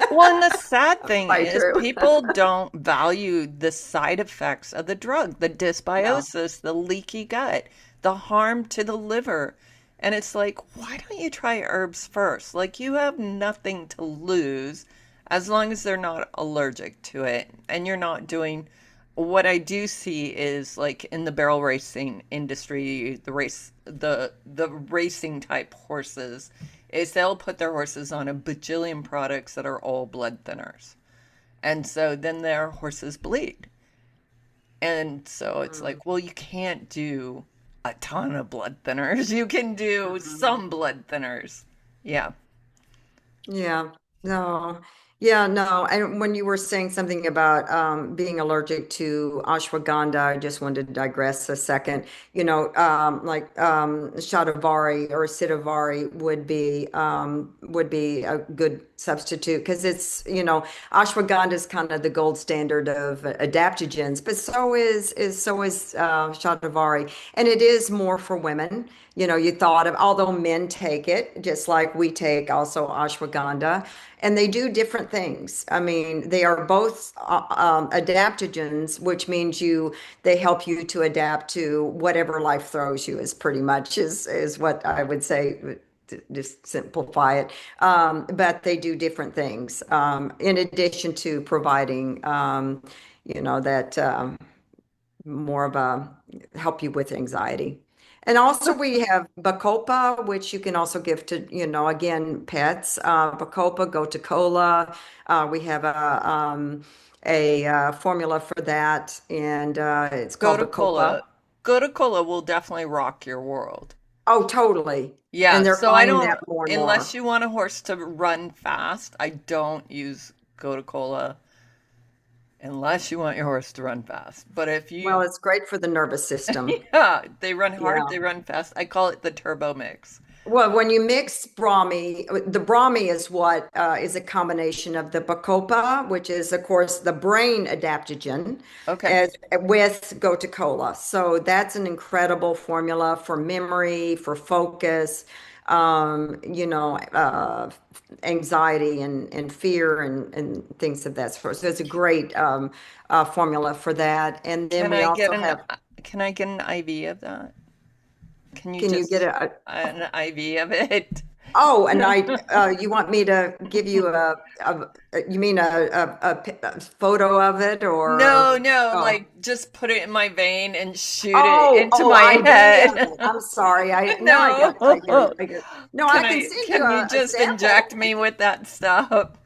Well, and the sad thing Quite is true. people don't value the side effects of the drug, the No. dysbiosis, the leaky gut, the harm to the liver. And it's like, why don't you try herbs first? Like, you have nothing to lose as long as they're not allergic to it and you're not doing. What I do see is like in the barrel racing industry, the racing type horses is they'll put their horses on a bajillion products that are all blood thinners. And so then their horses bleed. And so it's like, well, you can't do a ton of blood thinners. You can do Mhm. some blood thinners. Yeah. Yeah, no, yeah, no. And when you were saying something about being allergic to ashwagandha, I just wanted to digress a second. Like shatavari or siddhavari would be a good substitute because ashwagandha is kind of the gold standard of adaptogens, but so is shatavari, and it is more for women. You thought of, although men take it just like we take also ashwagandha, and they do different things. I mean, they are both adaptogens, which means they help you to adapt to whatever life throws you. Is pretty much is what I would say. To just simplify it, but they do different things in addition to providing, that more of a help you with anxiety. And also we have Bacopa, which you can also give to, again, pets. Bacopa, Gotu-Kola. We have a formula for that, and it's called Bacopa. Gotu-Kola. Gotu-Kola will definitely rock your world. Oh, totally. And Yeah, they're so I finding don't, that more and unless more. you want a horse to run fast, I don't use Gotu-Kola unless you want your horse to run fast. But if Well, you, it's great for the nervous system. yeah, they run hard, Yeah. they run fast. I call it the turbo mix. Well, when you mix Brahmi, the Brahmi is what is a combination of the Bacopa, which is, of course, the brain adaptogen, Okay. as with Gotu-Kola. So that's an incredible formula for memory, for focus, anxiety and fear and things of that sort. So it's a great formula for that. And then Can we I get also have, can I get an IV of that? Can you can you get just a, an IV of it? oh, and you want me to give you you mean a photo of it No, or, no, oh, like just put it in my vein and shoot it oh, into oh, my IV of head. it. I'm sorry. No, No. I get it. I get it. No, I can send you Can you a just inject sample. me with that stuff?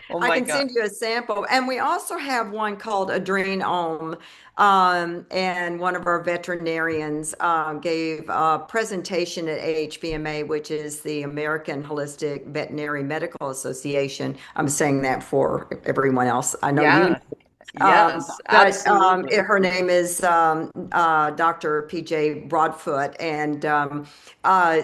Oh I my can God. send you a sample. And we also have one called Adrenome. And one of our veterinarians gave a presentation at AHVMA, which is the American Holistic Veterinary Medical Association. I'm saying that for everyone else. I know you. Yeah. Yes, But absolutely. her name is Dr. PJ Broadfoot, and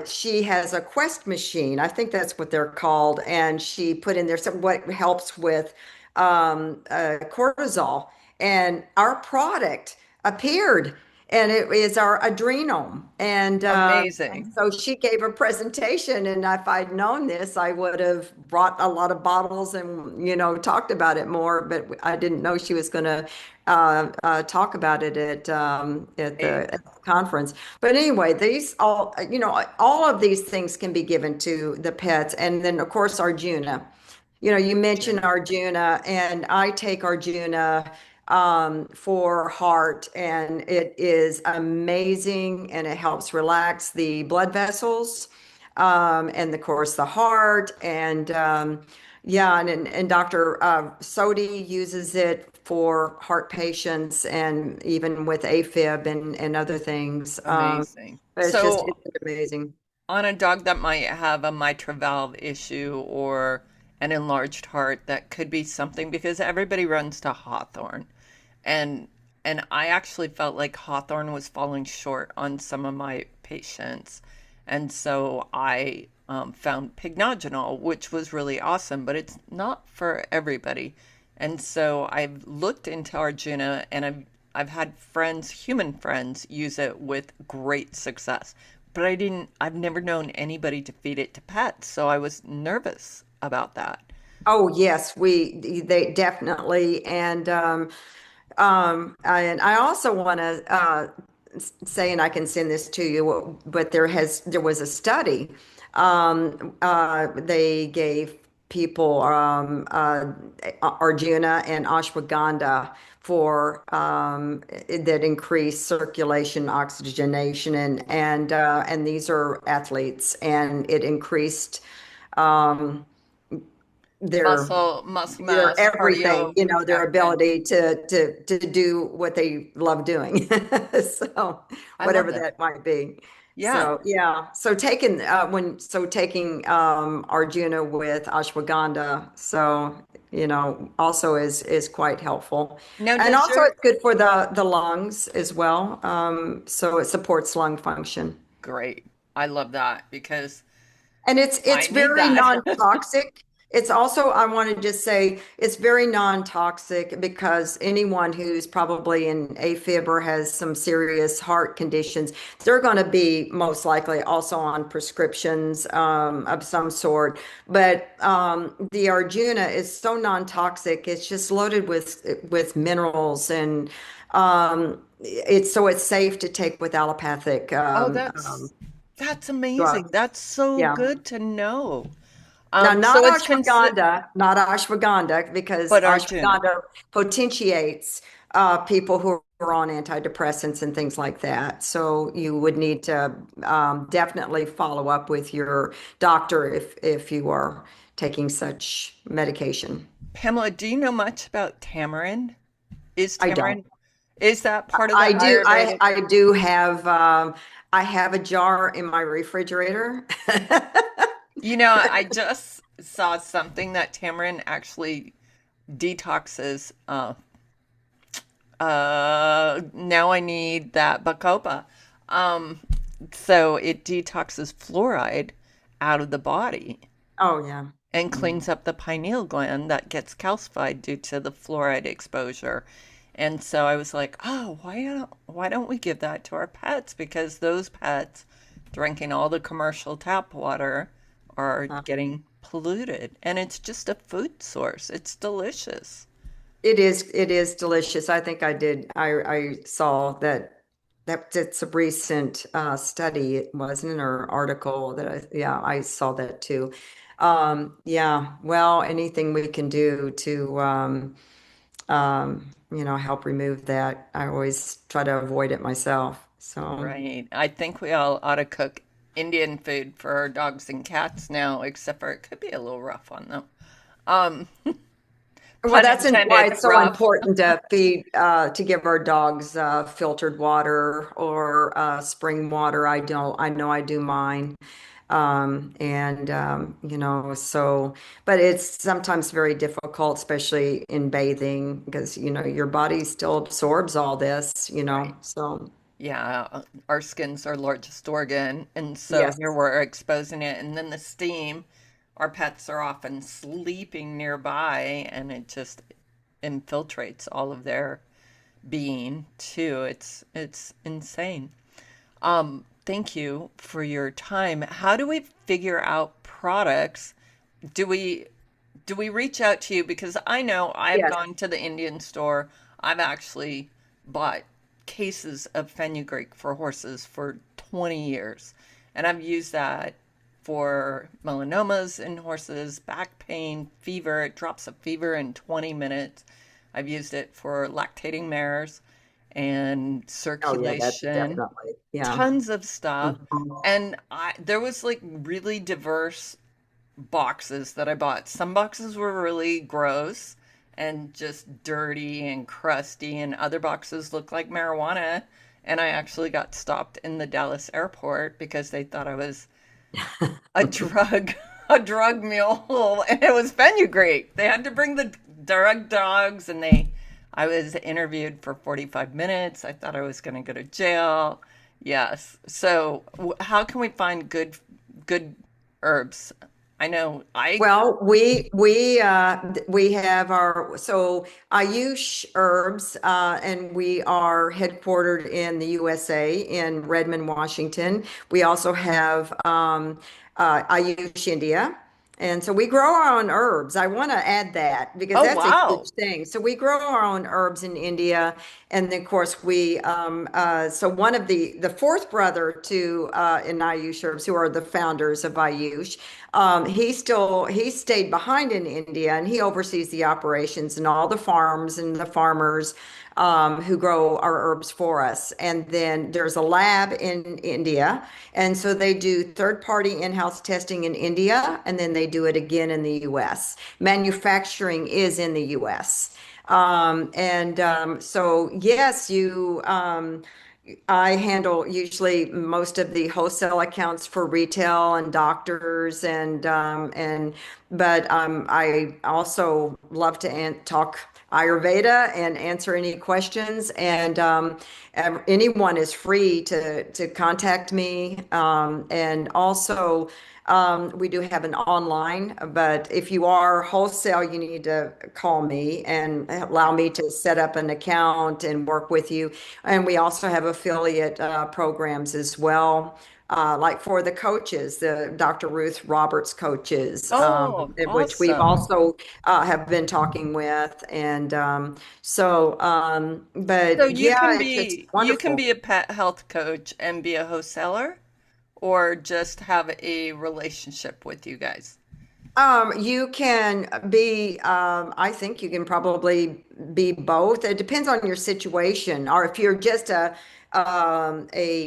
she has a Quest machine. I think that's what they're called. And she put in there some what helps with cortisol. And our product appeared, and it is our adrenome. And Amazing. so she gave a presentation, and if I'd known this, I would have brought a lot of bottles and talked about it more. But I didn't know she was going to talk about it Eh, at the conference. But anyway, these all of these things can be given to the pets, and then of course Arjuna. You mentioned June. Arjuna, and I take Arjuna for heart, and it is amazing, and it helps relax the blood vessels, and of course the heart, and yeah, and Dr. Sodi uses it for heart patients, and even with AFib and other things. Amazing. But So, it's amazing. on a dog that might have a mitral valve issue or an enlarged heart, that could be something because everybody runs to Hawthorne. And I actually felt like Hawthorne was falling short on some of my patients. And so I found pycnogenol, which was really awesome, but it's not for everybody. And so I've looked into Arjuna, and I've had friends, human friends, use it with great success. But I've never known anybody to feed it to pets, so I was nervous about that. Oh yes, they definitely, and I also want to say, and I can send this to you, but there was a study. They gave people Arjuna and Ashwagandha for that increase circulation, oxygenation, and these are athletes, and it increased their Muscle their mass, everything, cardio, their protection. ability to do what they love doing. So I love whatever that. that might be. Yeah, So yeah. So taking Arjuna with ashwagandha, so also is quite helpful. now And does also your it's good for the lungs as well. So it supports lung function. great. I love that because And I it's need very that. non-toxic. It's also, I want to just say, it's very non-toxic because anyone who's probably in AFib or has some serious heart conditions, they're going to be most likely also on prescriptions of some sort. But the Arjuna is so non-toxic. It's just loaded with minerals and it's safe to take with allopathic Oh, that's amazing. drugs. That's so Yeah. good to know. Now, So it's considered, not ashwagandha, because but Arjuna. ashwagandha potentiates people who are on antidepressants and things like that. So you would need to definitely follow up with your doctor if you are taking such medication. Pamela, do you know much about tamarind? Is I don't. tamarind, is that part of the Ayurvedic? I do have I have a jar in my refrigerator. I just saw something that tamarind actually detoxes. Now I need that Bacopa. Um, so it detoxes fluoride out of the body Oh yeah. and Mm. cleans up the pineal gland that gets calcified due to the fluoride exposure. And so I was like, oh, why don't we give that to our pets? Because those pets drinking all the commercial tap water are getting polluted. And it's just a food source. It's delicious. It is delicious. I think I saw that it's a recent study, it wasn't, or article that yeah, I saw that too. Yeah, well, anything we can do to help remove that. I always try to avoid it myself. So Right. I think we all ought to cook Indian food for our dogs and cats now, except for it could be a little rough on them. Um, well, pun why intended, it's so rough. important to to give our dogs filtered water or spring water. I know I do mine. And so, but it's sometimes very difficult, especially in bathing, because your body still absorbs all this, Right. so Yeah, our skin's our largest organ, and so here yes. we're exposing it, and then the steam, our pets are often sleeping nearby, and it just infiltrates all of their being too. It's insane. Thank you for your time. How do we figure out products? Do we do we reach out to you? Because I know I've Yes. gone to the Indian store. I've actually bought cases of fenugreek for horses for 20 years. And I've used that for melanomas in horses, back pain, fever. It drops a fever in 20 minutes. I've used it for lactating mares and Oh yeah, that circulation, definitely. Yeah. tons of stuff. Mhm. And there was like really diverse boxes that I bought. Some boxes were really gross and just dirty and crusty, and other boxes looked like marijuana. And I actually got stopped in the Dallas airport because they thought I was a drug a drug mule, and it was fenugreek. They had to bring the drug dogs, and I was interviewed for 45 minutes. I thought I was going to go to jail. Yes. So how can we find good herbs? I know I. Well, we have our so Ayush Herbs, and we are headquartered in the USA in Redmond, Washington. We also have Ayush India, and so we grow our own herbs. I want to add that because Oh, that's a wow. huge thing. So we grow our own herbs in India, and then of course we so one of the fourth brother to in Ayush Herbs, who are the founders of Ayush. He stayed behind in India and he oversees the operations and all the farms and the farmers who grow our herbs for us. And then there's a lab in India. And so they do third party in-house testing in India and then they do it again in the US. Manufacturing is in the US. So yes, I handle usually most of the wholesale accounts for retail and doctors but I also love to talk Ayurveda and answer any questions anyone is free to contact me and also we do have an online, but if you are wholesale, you need to call me and allow me to set up an account and work with you. And we also have affiliate programs as well, like for the coaches, the Dr. Ruth Roberts coaches, Oh, which we've awesome. also have been talking with. So But yeah, it's you can wonderful. be a pet health coach and be a wholesaler, or just have a relationship with you guys. You can be, I think you can probably be both. It depends on your situation. Or if you're just a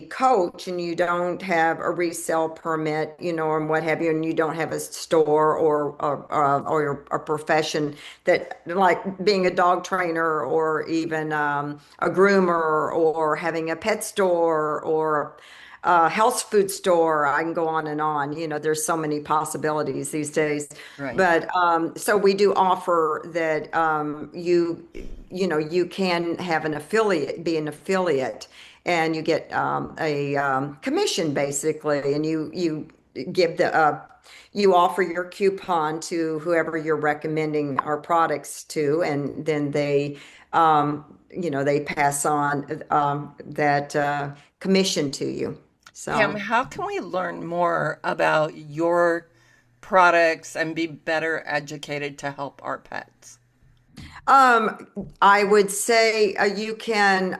coach and you don't have a resale permit, and what have you, and you don't have a store or a profession that like being a dog trainer or even a groomer or having a pet store or health food store. I can go on and on. There's so many possibilities these days. Right. But so we do offer that you can have an affiliate, be an affiliate, and you get a commission basically, and you give the you offer your coupon to whoever you're recommending our products to, and then they pass on that commission to you. Pam, So, how can we learn more about your products and be better educated to help our pets? um, I would say you can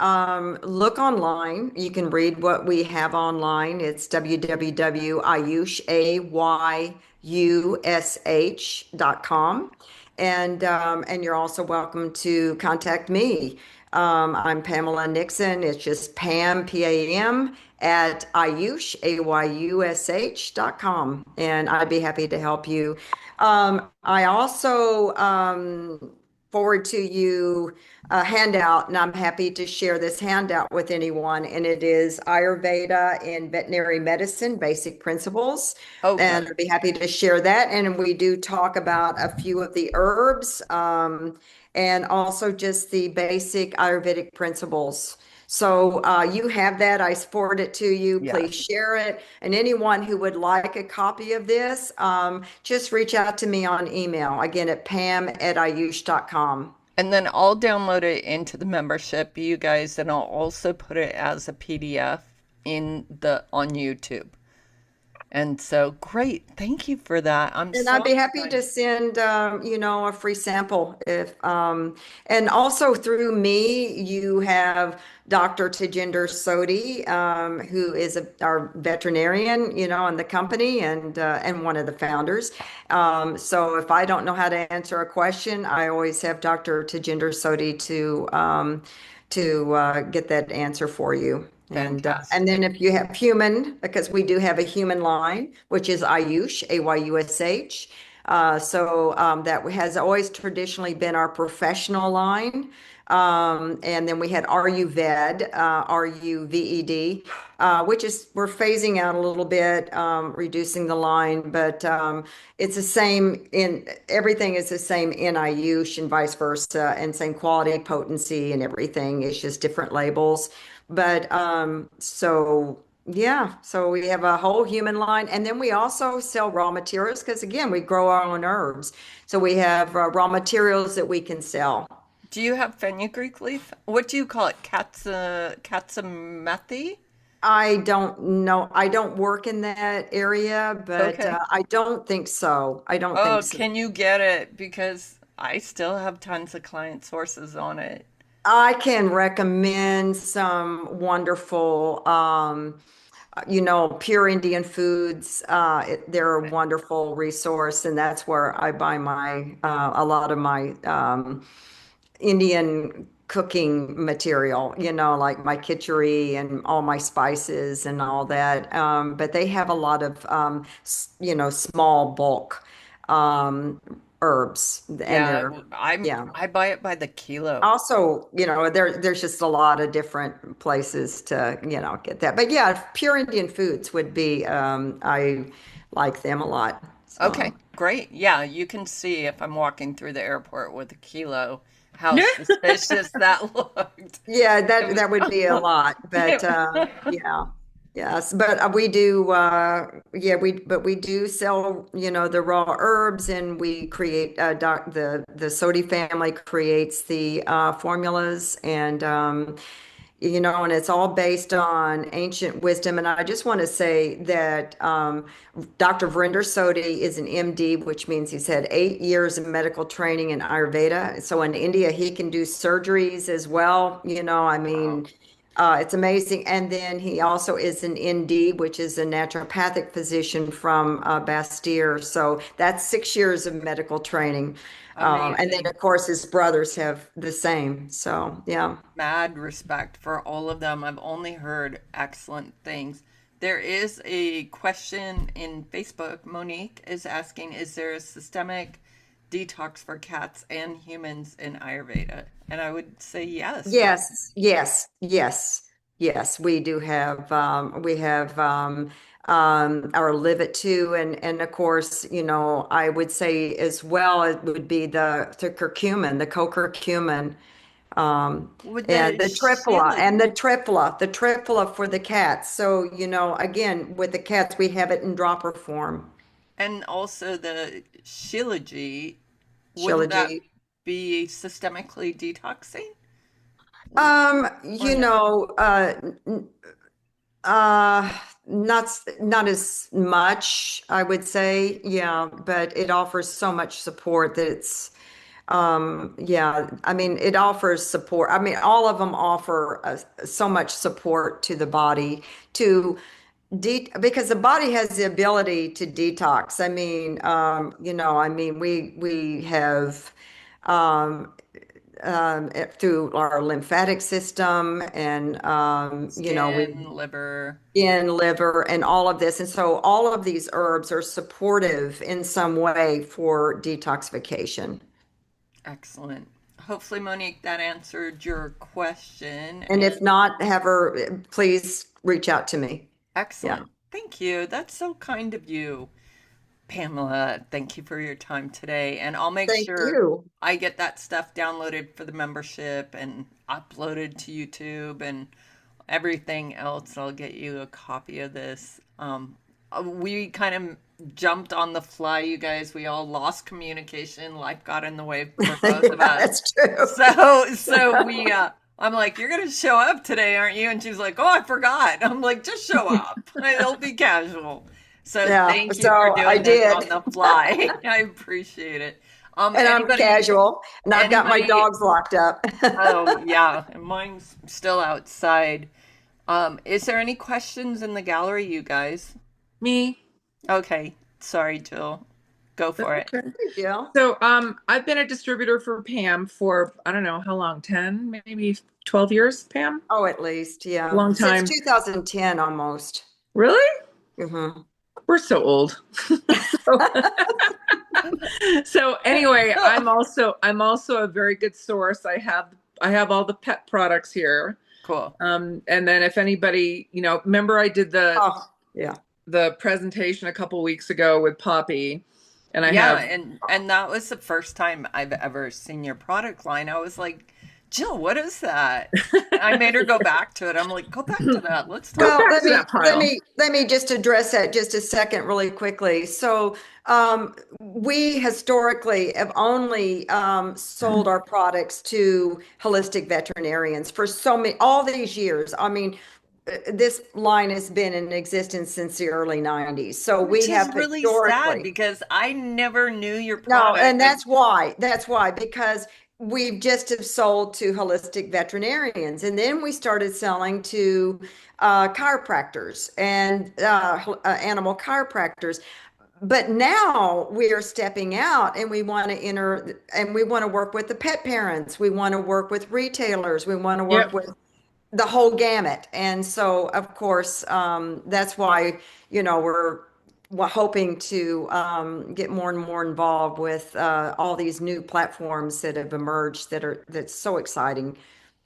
look online. You can read what we have online. It's www.ayush.com. And you're also welcome to contact me. I'm Pamela Nixon. It's just Pam, P-A-M, at Ayush, AYUSH.com. And I'd be happy to help you. I also forward to you a handout, and I'm happy to share this handout with anyone. And it is Ayurveda in Veterinary Medicine, Basic Principles. Oh, And good. I'd be happy to share that. And we do talk about a few of the herbs and also just the basic Ayurvedic principles. So you have that. I forward it to you. Please Yes. share it. And anyone who would like a copy of this, just reach out to me on email. Again, at pam@ayush.com. And then I'll download it into the membership, you guys, and I'll also put it as a PDF in the on YouTube. And so great. Thank you for that. I'm And so I'd be happy to excited. send, a free sample and also through me, you have Dr. Tajinder Sodhi, who is our veterinarian, in the company and one of the founders. So if I don't know how to answer a question, I always have Dr. Tajinder Sodhi to get that answer for you. And then Fantastic. if you have human, because we do have a human line, which is Ayush, AYUSH. That has always traditionally been our professional line. And then we had Ayurved, RUVED, which is we're phasing out a little bit, reducing the line, but it's the same in everything is the same in Ayush and vice versa, and same quality, potency, and everything. It's just different labels. But Yeah, so we have a whole human line, and then we also sell raw materials because, again, we grow our own herbs. So we have raw materials that we can sell. Do you have fenugreek leaf? What do you call it? Katsumethi? I don't know. I don't work in that area, but Okay. I don't think so. I don't think Oh, so. can you get it? Because I still have tons of client sources on it. I can recommend some wonderful, Pure Indian Foods. They're a wonderful resource, and that's where I buy a lot of my Indian cooking material, like my kitchery and all my spices and all that. But they have a lot of, small bulk um, herbs, and Yeah, they're, yeah. I buy it by the kilo. Also, there's just a lot of different places to, get that. But yeah, Pure Indian Foods would be, I like them a lot. Okay, So. great. Yeah, you can see if I'm walking through the airport with a kilo, how suspicious that looked. Yeah, It that would be a was, lot, but yeah, yes, but we do, yeah, we do sell, the raw herbs, and we create the Sodi family creates the formulas, and it's all based on ancient wisdom. And I just want to say that Dr. Vrinder Sodi is an MD, which means he's had 8 years of medical training in Ayurveda. So in India, he can do surgeries as well. I wow, mean, it's amazing. And then he also is an ND, which is a naturopathic physician from Bastyr. So that's 6 years of medical training. And then, amazing. of course, his brothers have the same. So, yeah. Mad respect for all of them. I've only heard excellent things. There is a question in Facebook. Monique is asking, is there a systemic detox for cats and humans in Ayurveda? And I would say yes. Yes, yes, yes, yes. We do have our Live It too, and of course, I would say as well it would be the curcumin, the co-curcumin, With and the the Triphala, Sheila the Triphala for the cats. So, again, with the cats, we have it in dropper form. and also the Shilajit, wouldn't that Shilajit. be systemically detoxing Um, or you no? know, uh, Uh, not as much, I would say. Yeah, but it offers so much support that yeah, I mean, it offers support. I mean, all of them offer so much support to the body to because the body has the ability to detox. I mean, we have um, through our lymphatic system, and we Skin, liver. in liver and all of this. And so all of these herbs are supportive in some way for detoxification. Excellent. Hopefully, Monique, that answered your question. And And if not, have her please reach out to me. Yeah. excellent. Thank you. That's so kind of you. Pamela, thank you for your time today. And I'll make Thank sure you. I get that stuff downloaded for the membership and uploaded to YouTube and everything else. I'll get you a copy of this. We kind of jumped on the fly, you guys. We all lost communication. Life got in the way for both of us. That's true. So I'm like, you're gonna show up today, aren't you? And she's like, oh, I forgot. I'm like, just show up. It'll be casual. So Yeah. thank you for So I doing this did. on the fly. I appreciate it. And I'm Anybody, casual, and I've got my anybody, dogs locked up. oh yeah, and mine's still outside. Is there any questions in the gallery, you guys? Me. Okay, sorry, Jill. Go That's for it. okay. Yeah. So, I've been a distributor for Pam for, I don't know how long, 10, maybe 12 years, Pam? Oh, at least. Yeah. Long Since time. 2010 almost. Really? Hmm. We're so old. So, so anyway, I'm also a very good source. I have all the pet products here. Cool. And then if anybody, remember I did the Oh, yeah. the presentation a couple weeks ago with Poppy, and I Yeah, have and that was the first time I've ever seen your product line. I was like, Jill, what is that? I made her go back to it. I'm like, go back to that. Let's Go talk. Well, back to that pile. let me just address that just a second really quickly. So, we historically have only sold our products to holistic veterinarians for so many all these years. I mean, this line has been in existence since the early 90s. So Which we is have really sad historically. because I never knew your No, product. and that's why. That's why, because we just have sold to holistic veterinarians. And then we started selling to chiropractors and animal chiropractors. But now we are stepping out and we want to enter and we want to work with the pet parents. We want to work with retailers. We want to work Yep. with the whole gamut. And so, of course, that's why, we're hoping to get more and more involved with all these new platforms that have emerged that's so exciting.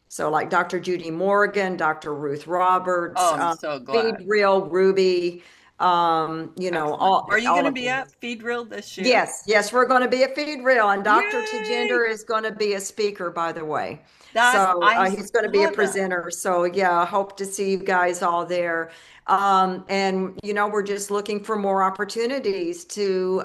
So, like Dr. Judy Morgan, Dr. Ruth Oh, Roberts, I'm so Feed glad. Real Ruby, Excellent. Are you all going to of be these. at Feed Real this year? Yes, yes, we're going to be a Feed Real, and Dr. Yay! Tajender is going to be a speaker, by the way. That's So I he's going to be a saw that. presenter. So yeah, I hope to see you guys all there. And we're just looking for more opportunities to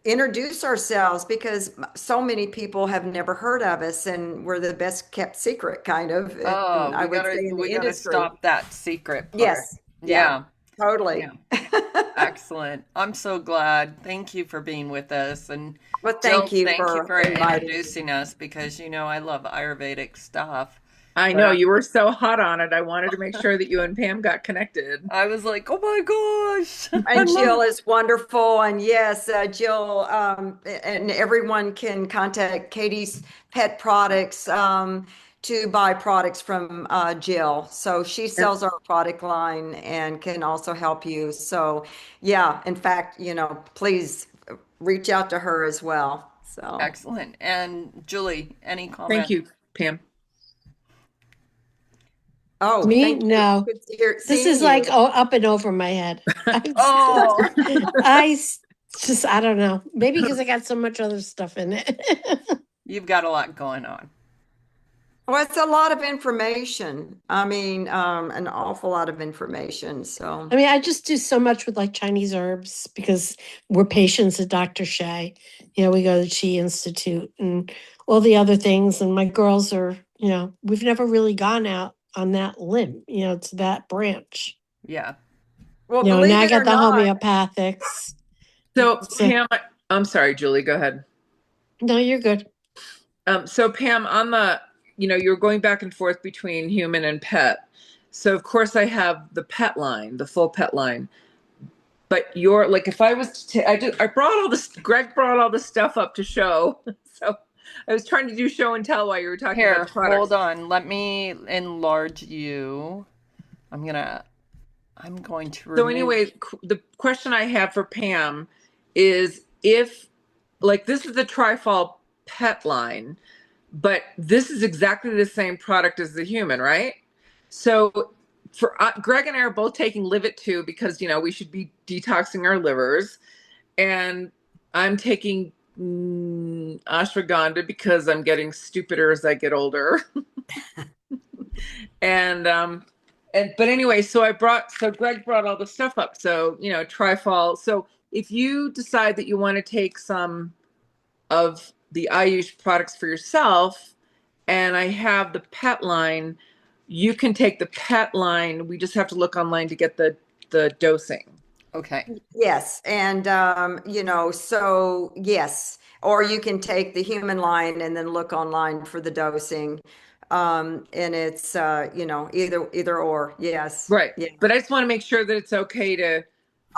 introduce ourselves because so many people have never heard of us, and we're the best kept secret, kind of, Oh, and I would say in the we gotta industry. stop that secret part. Yes, yeah, Yeah, totally. yeah. Excellent. I'm so glad. Thank you for being with us. And Well, thank Jill, you thank you for for inviting me. introducing us because I love Ayurvedic stuff. I But know you were so hot on it. I wanted to make sure that you and Pam got connected. I was like, oh my gosh, I And love Jill is wonderful. And yes, Jill, and everyone can contact Katie's Pet Products to buy products from Jill. So she Yep. sells our product line and can also help you. So, yeah, in fact, please reach out to her as well. So, excellent. And Julie, any Thank comment? you, Pam. oh, Me? thank you. No. Good to hear, This seeing is like, you. oh, up and over my head. Oh, Just, I don't know. Maybe because I got so much other stuff in it. you've got a lot going on. Well, it's a lot of information. I mean, an awful lot of information. So. I mean, I just do so much with like Chinese herbs because we're patients at Dr. Shea. We go to the Chi Institute and all the other things. And my girls are, we've never really gone out on that limb, to that branch. Yeah. Well, And now believe I it got or the not, homeopathics. So So, Pam, I'm sorry, Julie, go ahead. no, you're good. So Pam, on the, you're going back and forth between human and pet. So of course I have the pet line, the full pet line. But you're like, if I was to, I brought all this, Greg brought all this stuff up to show. So I was trying to do show and tell while you were talking about Here, the products. hold on. Let me enlarge you. I'm going to So remove. anyway, the question I have for Pam is if, like, this is the Trifal pet line, but this is exactly the same product as the human, right? So for Greg and I are both taking Live It too because we should be detoxing our livers, and I'm taking ashwagandha because I'm getting stupider as I get older. And but anyway, so Greg brought all the stuff up. So, Trifal. So if you decide that you want to take some of the Ayush products for yourself, and I have the pet line, you can take the pet line. We just have to look online to get the dosing. Okay. yes. And, so yes, or you can take the human line and then look online for the dosing. And it's, either or. Yes. Right. Yeah. But I just want to make sure that it's okay to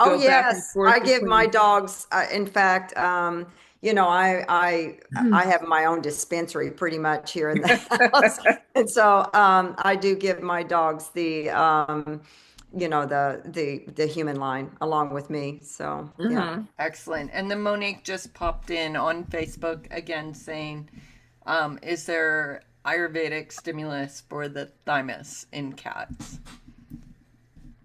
Oh, go back and yes. I forth give my between. dogs, in fact, I have my own dispensary pretty much here in the house. And so, I do give my dogs the human line along with me. So, yeah. Mhm. Excellent. And then Monique just popped in on Facebook again saying, is there Ayurvedic stimulus for the thymus in cats?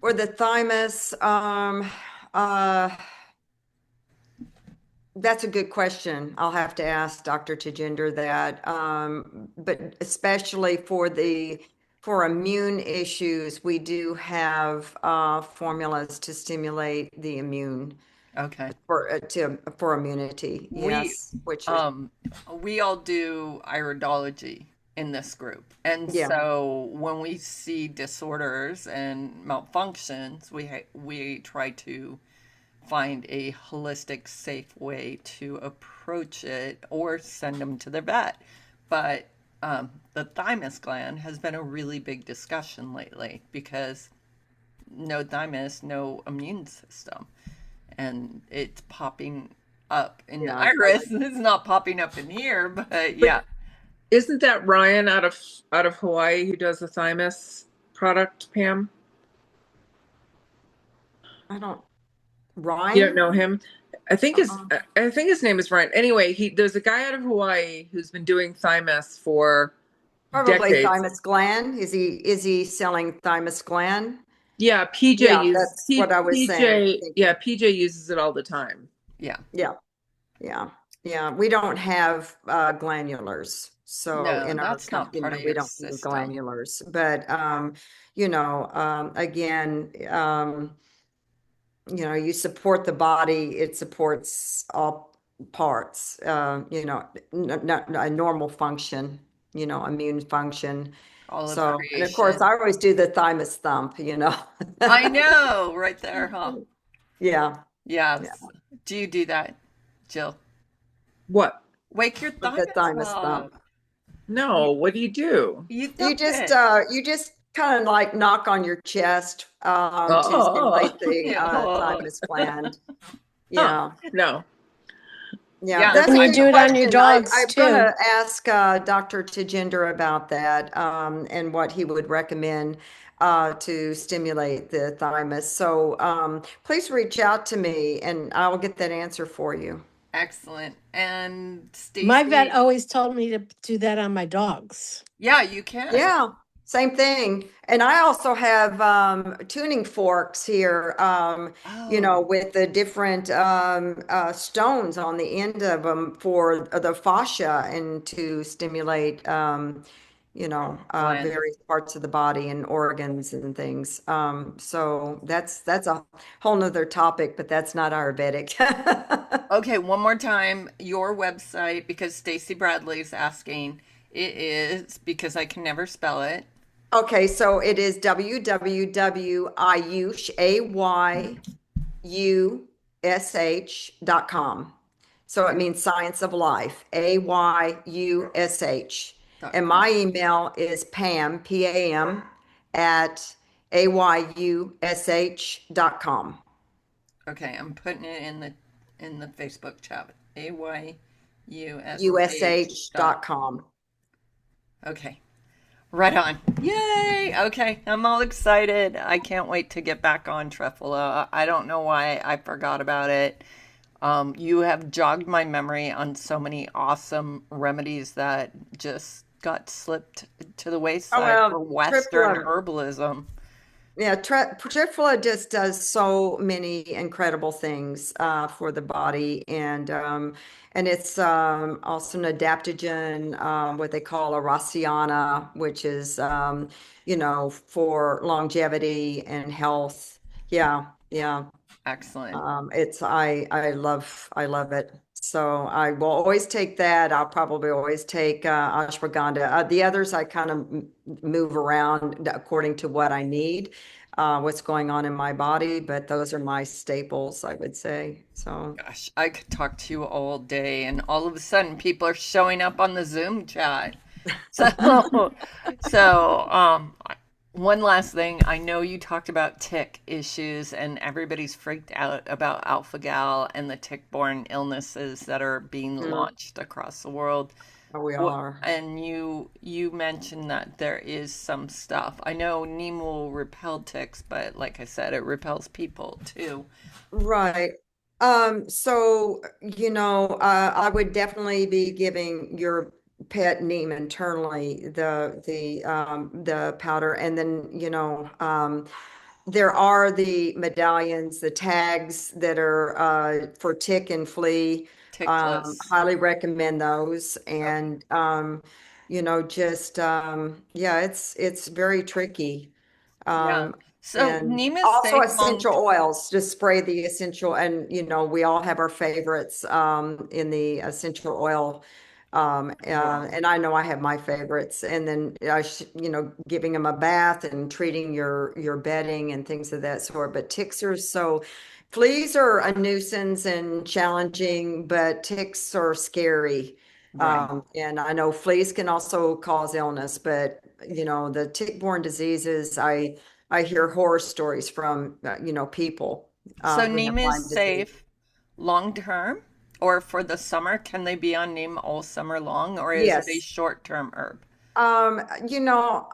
Or the thymus, uh, That's a good question. I'll have to ask Dr. Tejinder that. But especially for immune issues, we do have formulas to stimulate the immune Okay. for immunity. We Yes, which is um we all do iridology in this group. And yeah, so when we see disorders and malfunctions, we try to find a holistic, safe way to approach it or send them to the vet. But the thymus gland has been a really big discussion lately because no thymus, no immune system. And it's popping up in the yeah. iris. It's not popping up in here, but But yeah. isn't that Ryan out of Hawaii who does the thymus product, Pam? I don't. You don't Ryan? know him? I think his Uh-uh. I think his name is Ryan. Anyway, there's a guy out of Hawaii who's been doing thymus for Probably decades. thymus gland. Is he selling thymus gland? Yeah, PJ Yeah, uses that's what I was saying. Yeah, Thinking. PJ uses it all the time. Yeah. Yeah. Yeah, yeah, we don't have glandulars. So No, in our that's not company, part no, of we your don't do system. glandulars. But again, you support the body, it supports all parts, a normal function, immune function. All of So, and of course, creation. I always do the thymus thump. I know, right there, huh? Yeah, yeah, Yes. Do you do that, Jill? What? Wake your with the thymus thymus thump. up. You, No, what do you do? you You thump just it. kind of like knock on your chest to Oh, stimulate the Yeah. Oh. thymus gland. huh. Yeah. No. Yeah, Yeah. that's And a you good do it on your question. dogs I'm going too. to ask Dr. Tejinder about that and what he would recommend to stimulate the thymus. So please reach out to me and I'll get that answer for you. Excellent. And My vet Stacy, always told me to do that on my dogs. yeah, you can. Yeah, same thing. And I also have tuning forks here, Oh, with the different stones on the end of them for the fascia and to stimulate, gland. various parts of the body and organs and things. So that's a whole nother topic, but that's not Ayurvedic. Okay, one more time, your website, because Stacy Bradley's asking. It is because I can never spell it. Okay, so it is www.ayush.com. So it means science of life, AYUSH. Dot And com. my email is Pam, PAM, at AYUSH.com. Okay, I'm putting it in the Facebook chat. AYUSH dot. USH.com. Okay. Right on. Yay! Okay, I'm all excited. I can't wait to get back on Triphala. I don't know why I forgot about it. You have jogged my memory on so many awesome remedies that just got slipped to the Oh, wayside for well, Western Triphala. herbalism. Yeah, Triphala just does so many incredible things for the body, and it's also an adaptogen, what they call a Rasiana, which is for longevity and health. Yeah, yeah. Excellent. It's I love it. So I will always take that. I'll probably always take ashwagandha. The others I kind of move around according to what I need, what's going on in my body, but those are my staples, I would say. So Gosh, I could talk to you all day, and all of a sudden, people are showing up on the Zoom chat. So, so, one last thing. I know you talked about tick issues, and everybody's freaked out about alpha gal and the tick-borne illnesses that are being mm, launched across the world. we What, are. and you mentioned that there is some stuff. I know Neem will repel ticks, but like I said, it repels people too. Right. So, I would definitely be giving your pet Neem internally the powder, and then, there are the medallions, the tags that are for tick and flea. Tickless. Highly recommend those. Okay. And just yeah, it's very tricky. Yeah. Um, So and Neem is also safe long. essential oils, just spray the essential, and we all have our favorites in the essential oil. And I know I have my favorites, and then giving them a bath and treating your bedding and things of that sort. But ticks are fleas are a nuisance and challenging, but ticks are scary. Right. And I know fleas can also cause illness, but the tick-borne diseases, I hear horror stories from people So who have Neem is Lyme disease. safe long term, or for the summer, can they be on Neem all summer long, or is it a Yes. short term herb? Um, you know,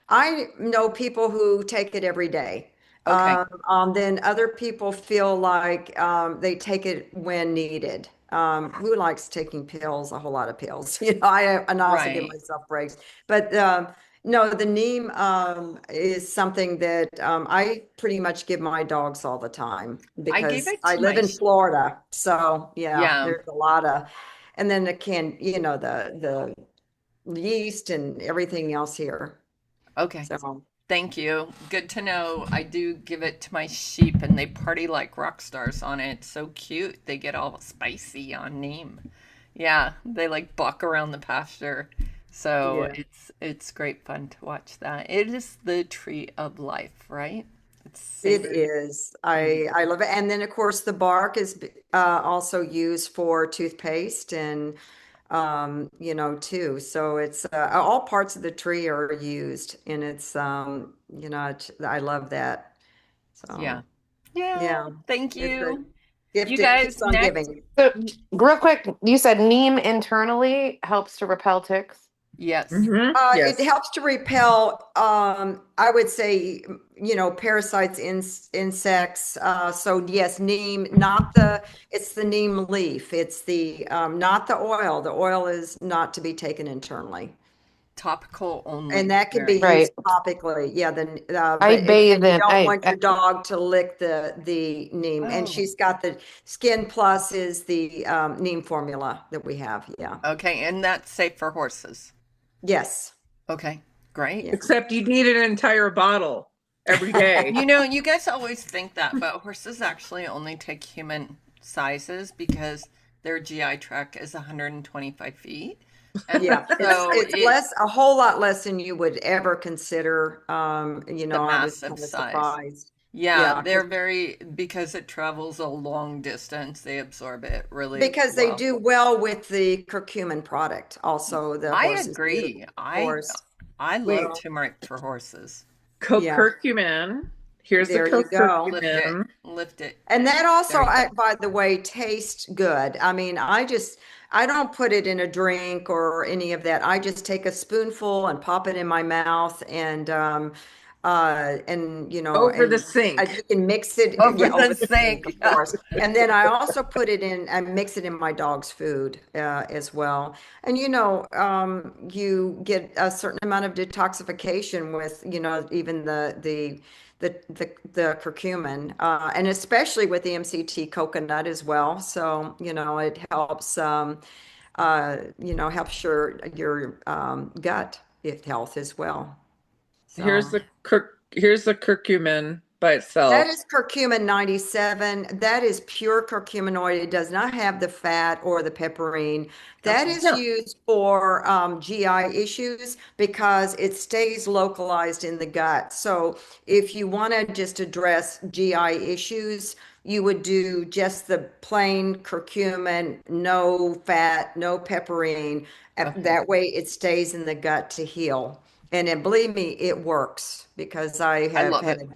I know people who take it every day. Okay. Then other people feel like they take it when needed. Who likes taking pills? A whole lot of pills. And I also give Right. myself breaks. But no, the neem is something that I pretty much give my dogs all the time I gave because it I to live in Florida. So yeah, yeah. there's a lot of, and then the yeast and everything else here. Okay. So Thank you. Good to know. I do give it to my sheep and they party like rock stars on it. So cute. They get all spicy on Neem. Yeah, they like buck around the pasture. So yeah, it's great fun to watch that. It is the tree of life, right? It's it sacred. is. Mm. I love it. And then of course the bark is also used for toothpaste and too. So it's all parts of the tree are used, and it's I love that. Yeah. So Yeah. yeah, Thank it's a you. You gift that keeps guys, on next. giving. So, real quick, you said neem internally helps to repel ticks. Yes. It Yes. helps to repel, I would say, parasites, insects. So yes, neem, it's the neem leaf. It's not the oil. The oil is not to be taken internally. Topical And only. that can be Very used Right. topically. Yeah, I but again, bathe you in don't want your dog to lick the neem. And Oh. she's got the Skin Plus is the neem formula that we have. Yeah. Okay, and that's safe for horses. Yes. Okay, great. Yeah. Except you need an entire bottle every day. You know, you guys always think that, but horses actually only take human sizes because their GI tract is 125 feet. And Yeah, it's so it's less, a whole lot less than you would ever consider. the I was massive kind of size. surprised. Yeah, Yeah, they're very, because it travels a long distance, they absorb it really because they well. do well with the curcumin product. Also, the I horses do, agree. of course. I love Wait, turmeric for horses. Yeah, curcumin. Here's the there you go. curcumin. Lift it. And that also, There you go. by the way, tastes good. I mean, I don't put it in a drink or any of that. I just take a spoonful and pop it in my mouth and Over the sink. you can mix it, Over yeah, the over the sink, sink. of course. And then I also put it in and mix it in my dog's food as well. And you get a certain amount of detoxification with, even the curcumin, and especially with the MCT coconut as well. So, it helps, helps your gut health as well. Here's So. the here's the curcumin by That itself. is curcumin 97. That is pure curcuminoid. It does not have the fat or the pepperine. That Okay. is No. used for GI issues because it stays localized in the gut. So if you want to just address GI issues, you would do just the plain curcumin, no fat, no pepperine. Okay. That way it stays in the gut to heal. And then believe me, it works because I I have love had it.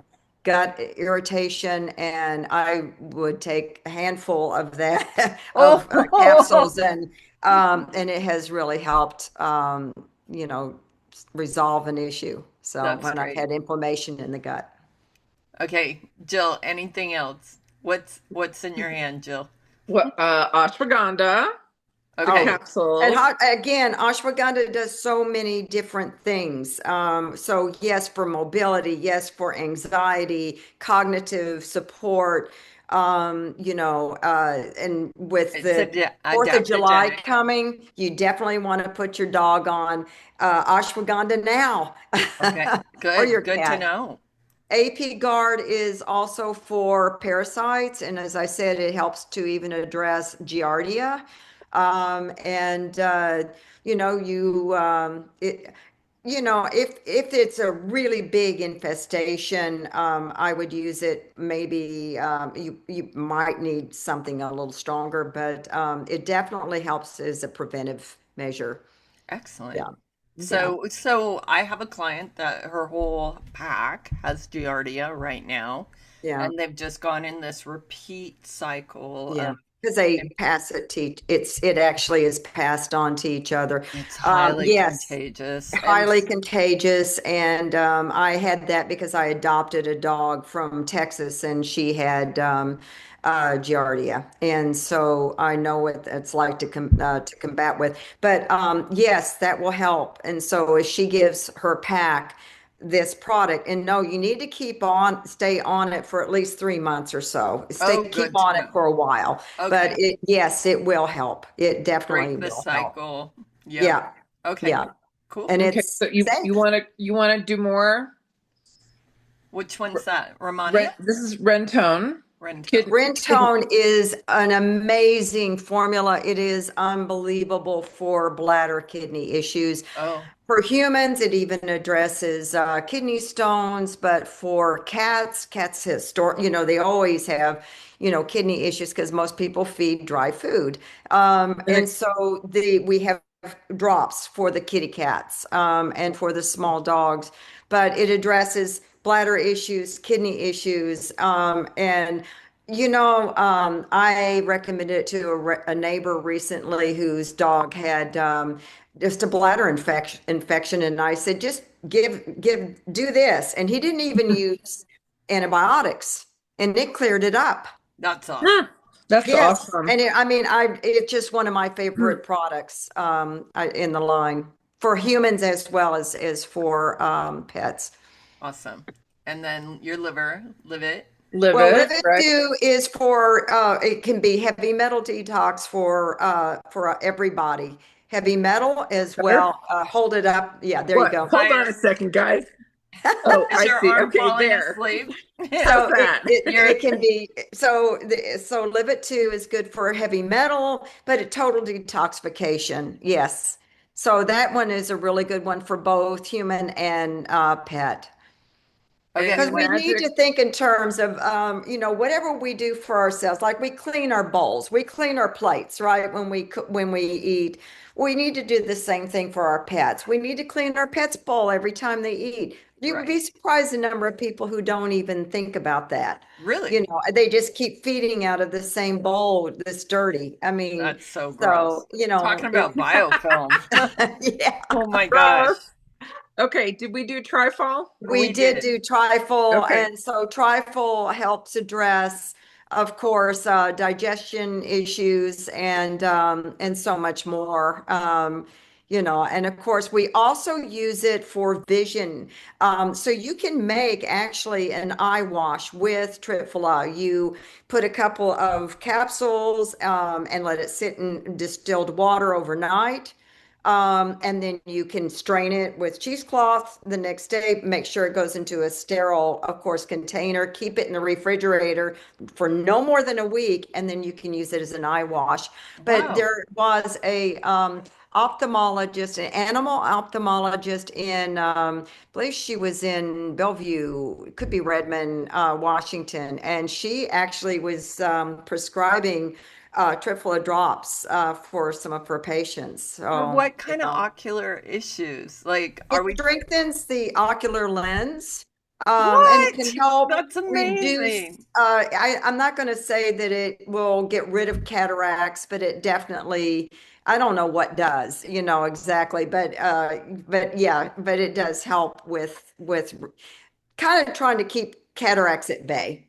gut irritation, and I would take a handful of that of Oh, capsules, and it has really helped you know resolve an issue. So that's when I've great. had inflammation in the gut. Okay, Jill, anything else? What's in your hand, Jill? What ashwagandha. Okay. capsules. Again, ashwagandha does so many different things. So yes, for mobility, yes, for anxiety, cognitive support. And with It's the Fourth of July adaptogenic. coming, you definitely want to put your dog on ashwagandha now, Okay. or Good. your Good to cat. know. AP Guard is also for parasites, and as I said, it helps to even address giardia. And if it's a really big infestation, I would use it. Maybe you might need something a little stronger, but it definitely helps as a preventive measure. Excellent. Yeah, yeah, So I have a client that her whole pack has Giardia right now, yeah. and they've just gone in this repeat cycle Yeah, of because they pass it to it actually is passed on to each other. it's highly Yes, contagious. And highly contagious. And I had that because I adopted a dog from Texas and she had Giardia. And so I know what it's like to combat with. But yes, that will help. And so if she gives her pack this product, and no, you need to stay on it for at least 3 months or so. oh, Keep good to on it know. for a while. But Okay. yes, it will help. It definitely Break the will help. cycle. Yep. Yeah, Okay. yeah. Cool. And Okay, it's so you safe. want to do more? Which one's that? Romani? This is RenTone. Rentone. Kidney. Rentone is an amazing formula. It is unbelievable for bladder kidney issues. Oh, For humans, it even addresses kidney stones, but for cats they always have, kidney issues because most people feed dry food. And so we have drops for the kitty cats and for the small dogs, but it addresses bladder issues, kidney issues, and I recommended it to a neighbor recently whose dog had just a bladder infection, and I said, just do this, and he didn't even use antibiotics, and it cleared it up. that's awesome. Ah, that's Yes, awesome. and it's just one of my favorite products in the line for humans as well as for pets. Awesome. And then your liver, live it. Live Well, it, Live It right? Do is for it can be heavy metal detox for everybody. Heavy metal as Better? well. Hold it up. Yeah, there you What? go. Hold on a second, guys. Oh, Is I your see. arm Okay, falling there. asleep? How's So it, that? it, You're it can be so Live It Too is good for heavy metal, but a total detoxification. Yes. So that one is a really good one for both human and pet. Okay, Because and we need magic. to think in terms of, whatever we do for ourselves, like we clean our bowls, we clean our plates, right? When we eat, we need to do the same thing for our pets. We need to clean our pet's bowl every time they eat. You would be right. surprised the number of people who don't even think about that. Really? They just keep feeding out of the same bowl that's dirty. I mean, That's so so, gross. Talking about it's, biofilm. yeah. Oh my gosh. Gross. Okay, did we do trifol? We We did did. do trifle, Okay. and so trifle helps address, of course, digestion issues and so much more. And of course, we also use it for vision. So you can make actually an eye wash with Triphala. You put a couple of capsules and let it sit in distilled water overnight. And then you can strain it with cheesecloth the next day, make sure it goes into a sterile, of course, container, keep it in the refrigerator for no more than a week, and then you can use it as an eye wash. But Wow. there was a ophthalmologist, an animal ophthalmologist I believe she was in Bellevue, it could be Redmond, Washington, and she actually was prescribing Triphala drops for some of her patients. For So, what kind of ocular issues? Like, are it we strengthens the ocular lens, and it can what? help That's reduce. amazing. I'm not going to say that it will get rid of cataracts, but it definitely, I don't know what does, exactly, but yeah, but it does help with kind of trying to keep cataracts at bay.